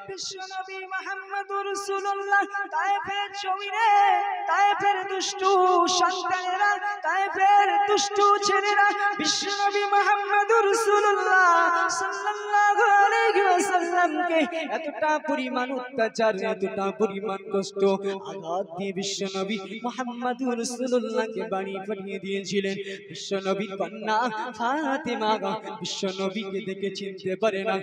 বিশ্বনবী মুহাম্মদুর রাসূলুল্লাহ তায়েফের জমিনে, তায়েফের দুষ্টু সন্তানেরা, তায়েফের দুষ্টু ছেলেরা বিশ্বনবী মুহাম্মদুর রাসূলুল্লাহ সাল্লাল্লাহু আলাইহি ওয়াসাল্লামকে এতটা পরিমাণ অত্যাচার, এতটা পরিমাণ কষ্ট, আঘাত দিয়ে বিশ্বনবী মুহাম্মদুর রাসূলুল্লাহকে বাড়ি পাঠিয়ে দিয়েছিলেন। বিশ্বনবীর কন্যা ফাতেমা বিশ্বনবীকে দেখে চিনতে পারে না।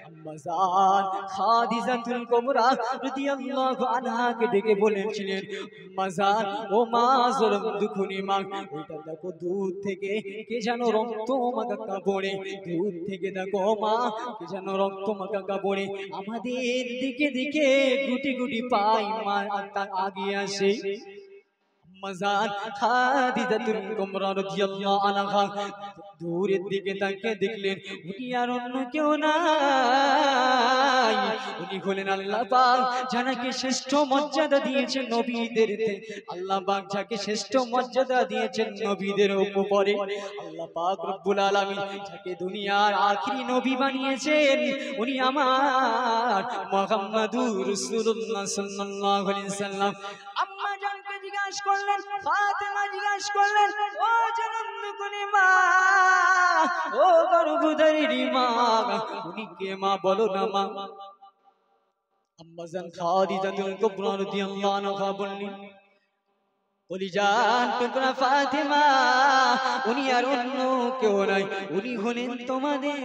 আম্মা জান খাদিজাতুল কুবরা রাদিয়াল্লাহু আনহাকে ডেকে বলেছিলেন, আম্মা জান, ও মা জলম দুখুনি মা, ওইটা দেখো দূর থেকে কে যেন রক্ত মাখা কাপড়ে, দূর থেকে দেখো মা কে যেন রক্ত মাখা কাপড়ে আমাদের দিকে দিকে গুটি গুটি পাই মা আগে আসে। মজার খাদিজাতুল কুবরা রাদিয়াল্লাহু আনহা দূরের দিকে তাকিয়ে দেখলেন উনি আর অন্য কেউ নাই, উনি হলেন আল্লাহ পাক যাকে শ্রেষ্ঠ মর্যাদা দিয়েছেন নবীদের। আল্লাহ পাক যাকে শ্রেষ্ঠ মর্যাদা দিয়েছেন নবীদের উপরে, আল্লাহ পাক রব্বুল আলামিন যাকে দুনিয়ার আখিরি নবী বানিয়েছেন, উনি আমার মুহাম্মদুর রাসূলুল্লাহ সাল্লাল্লাহু আলাইহি সাল্লাম। আম্মা জানকে জিজ্ঞাসা করলেন, ফাতেমা জিজ্ঞাসা করলেন, ও জনন্দুকুনি মা, ও গর্ভধারিণী মা, উনি কে মা বলো না মা। আম্মা জান খাদিজাতুল কুবরা রাদিয়াল্লাহু আনহা বললেন, কলিজার টুকরা ফাতেমা, উনি আর অন্য কেউ নাই, উনি হলেন তোমাদের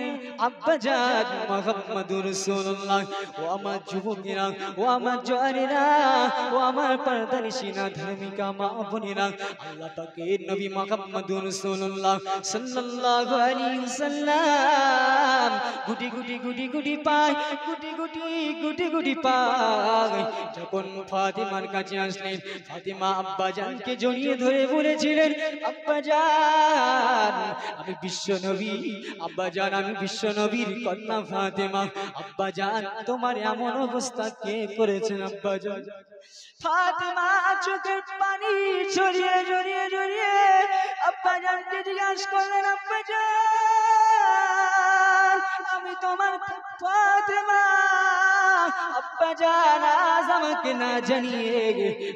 আব্বাজান মুহাম্মদুর রাসূলুল্লাহ। ও আমার যুবকেরা, ও আমার জওয়ানেরা, ও আমার পর্দানিশিনা ধার্মিকা মা বোনেরা, আল্লাহ পাকের নবী মুহাম্মদুর রাসূলুল্লাহ সাল্লাল্লাহু আলাইহি ওয়াসাল্লাম গুটি গুটি গুটি গুটি পায়, গুটি গুটি গুটি গুটি পায় যখন ফাতেমার কাছে আসলেন, ফাতেমা আব্বাজানকে জড়িয়ে ধরে বলেছিলেন, আব্বাজান আমি বিশ্ব নবী, আব্বাজান আমি বিশ্ব নবীর কন্যা ফাতেমা, আব্বাজান তোমার এমন অবস্থা কে করেছেন আব্বাজান? ফাতেমা চোখের পানি ঝরিয়ে ঝরিয়ে ঝরিয়ে আব্বাজানকে জিজ্ঞাসা করলেন, আব্বাজান আমি তোমার ফাতেমা, আব্বাজান আজ আমাকে না জানিয়ে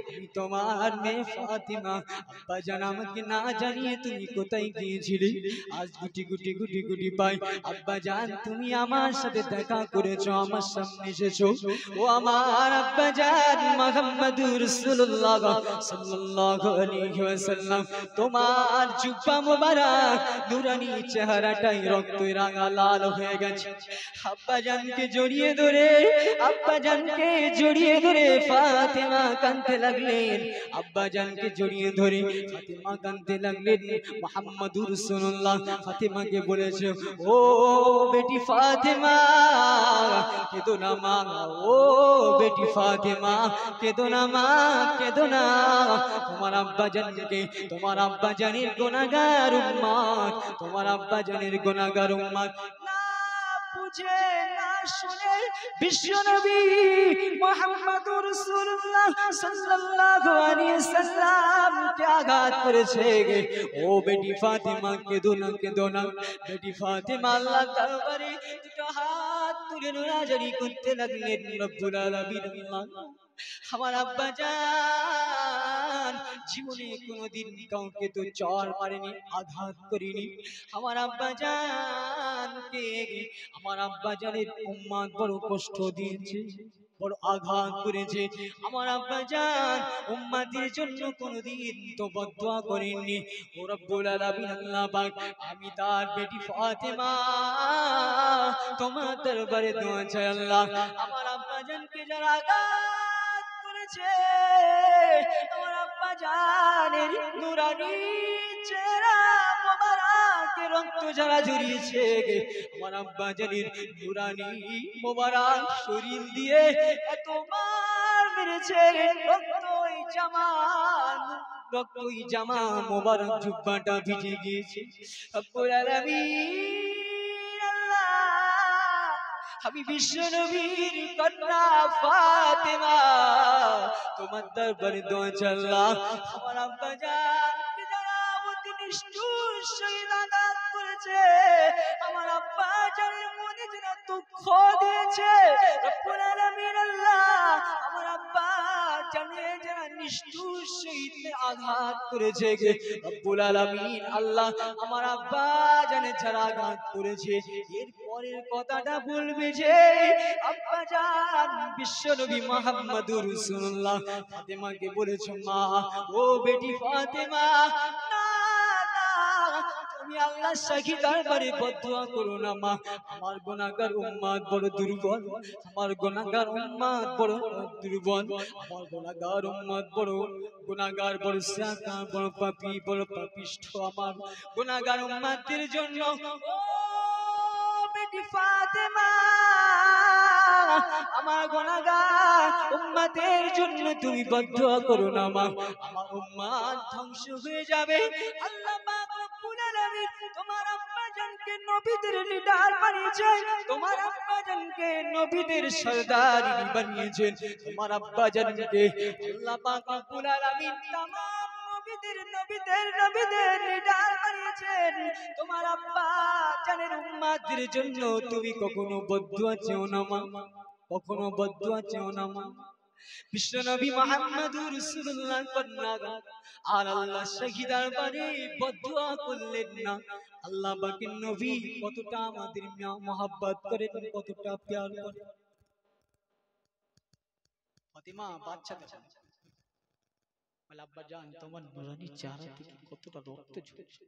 আমি তোমার মেয়ে ফাতেমা, আব্বাজান আমাকে না জানিয়ে তুমি কোথায় গিয়েছিলে? আজ গুটি গুটি গুটি গুটি পাই আব্বাজান তুমি আমার সাথে দেখা করেছো, আমার সামনে এসেছো। ও আমার আব্বাজান মুহাম্মদুর রাসূলুল্লাহ সাল্লাল্লাহু আলাইহি ওয়াসাল্লাম, তোমার জুব্বা মোবারক নূরানি চেহারাটাই রক্তে রাঙা লাল হয়ে গেছে। আব্বাজানকে জড়িয়ে ধরে, আব্বাজানকে জড়িয়ে ধরে ফাতেমা কাঁদতে লাগলেন, আব্বাজানকে জড়িয়ে ধরে ফাতেমা কাঁদতে লাগলেন। মুহাম্মদুর রাসূলুল্লাহ ফাতেমাকে বলেছে, ও বেটি ফাতেমা কেঁদো না মা, ও বেটি ফাতেমা কেঁদো না মা, কেঁদো না, তোমার আব্বাজানকে, তোমার আব্বাজানের গুনাহগার উম্মত, তোমার আব্বাজানের গুনাহগার উম্মত না বুঝে না শুনে বিশ্বনবী মুহাম্মদুর রাসূলুল্লাহ সাল্লাল্লাহু আলাইহি ওয়াসাল্লাম কে আঘাত করেছে। ও বেটি ফাতেমা কেঁদো না, কেঁদো না, বেটি ফাতেমা আল্লাহর দরবারে দুটো হাত তুলে নড়াচড়ি করতে লাগলেন। রব্বুল আলামিন আল্লাহ আমার আব্বাজান জীবনে কোনোদিন কাউকে তো চর মারেনি, আঘাত করিনি। আমার আব্বাজানকে, আমার আব্বাজানের উম্মত বড় কষ্ট দিয়েছে, বড় আঘাত করেছে। আমার আব্বাজান উম্মতের জন্য কোনোদিন তো বদদুয়া করেননি। ও রব্বুল আলামিন আল্লাহ পাক আমি তার বেটি ফাতেমা তোমার দরবারে দোয়া চাই আল্লাহ, আমার আব্বাজানকে যারা আঘাত করেছে, আমার আব্বাজানের নূরানি চেহারা মোবারকে রক্ত যারা জড়িয়েছে, আমার আব্বাজানের নূরানি মোবারক শরীর দিয়ে এত মার মেরেছে, রক্তই জামা মোবারক জুব্বাটা ভিজে গিয়েছে। রব্বুল আলামিন আল্লাহ আমি বিশ্বনবীর কন্যা ফাতেমা তোমার দরবারে দোয়া চাই আল্লাহ, আমার আব্বাজানকে যারা অতি নিষ্ঠুর সহিত আঘাত করেছে, আমার আব্বাজানের মনে যারা দুঃখ দিয়েছে, রব্বুল আলামিন আল্লাহ আমার আব্বাজানের যারা নিষ্ঠুর সহিত আঘাত করেছে, রব্বুল আলামিন আল্লাহ আমার আব্বাজানের যারা আঘাত করেছে, এর পরের কথাটা বলবে যে আব্বাজান বিশ্বনবী মুহাম্মদুর রাসূলুল্লাহ ফাতেমাকে বলেছো, মা ও বেটি ফাতেমা না না তুমি আল্লাহর সাক্ষী দরবারে বদদুয়া করো না মা, আমার গুনাহগার উম্মত বড় দুর্বল, আমার গুনাহগার উম্মত বড় দুর্বল, আমার গুনাহগার উম্মত বড় গুনাহগার, বড় সাকা, বড় পাপী, বড় পাপিষ্ঠ, আমার গুনাহগার উম্মতের জন্য ফাতেমা আমার গুনাহগার উম্মতের জন্য তুমি বদদুয়া করো না মা, আমার উম্মত ধ্বংস হয়ে যাবে। আল্লাহ পাক রব্বুল আলামিন তোমার আব্বাজানকে নবীদের লিডার বানিয়েছেন, তোমার আব্বাজানকে নবীদের সরদার বানিয়েছেন, তোমার আব্বাজানকে আল্লাহ পাক রব্বুল আলামিন তামাম নবীদের লিডার বানিয়েছেন। তোমার আব্বাজানের উম্মতের জন্য তুমি কখনো বদদুয়া চেও না মা, কখনো বদদুয়া চেও না মা। বিশ্বনবী মুহাম্মদুর রাসূলুল্লাহ কন্যা আর আল্লাহ শহীদার বারে বদদুয়া করলেন না। আল্লাহ পাকের নবী কতটা আমাদের মহব্বত করেন, কতটা প্যার করেন। ফাতেমা বাচ্চা বলে আব্বা জান তোমার নুরানি চেহারা থেকে কতটা রক্ত ঝরছে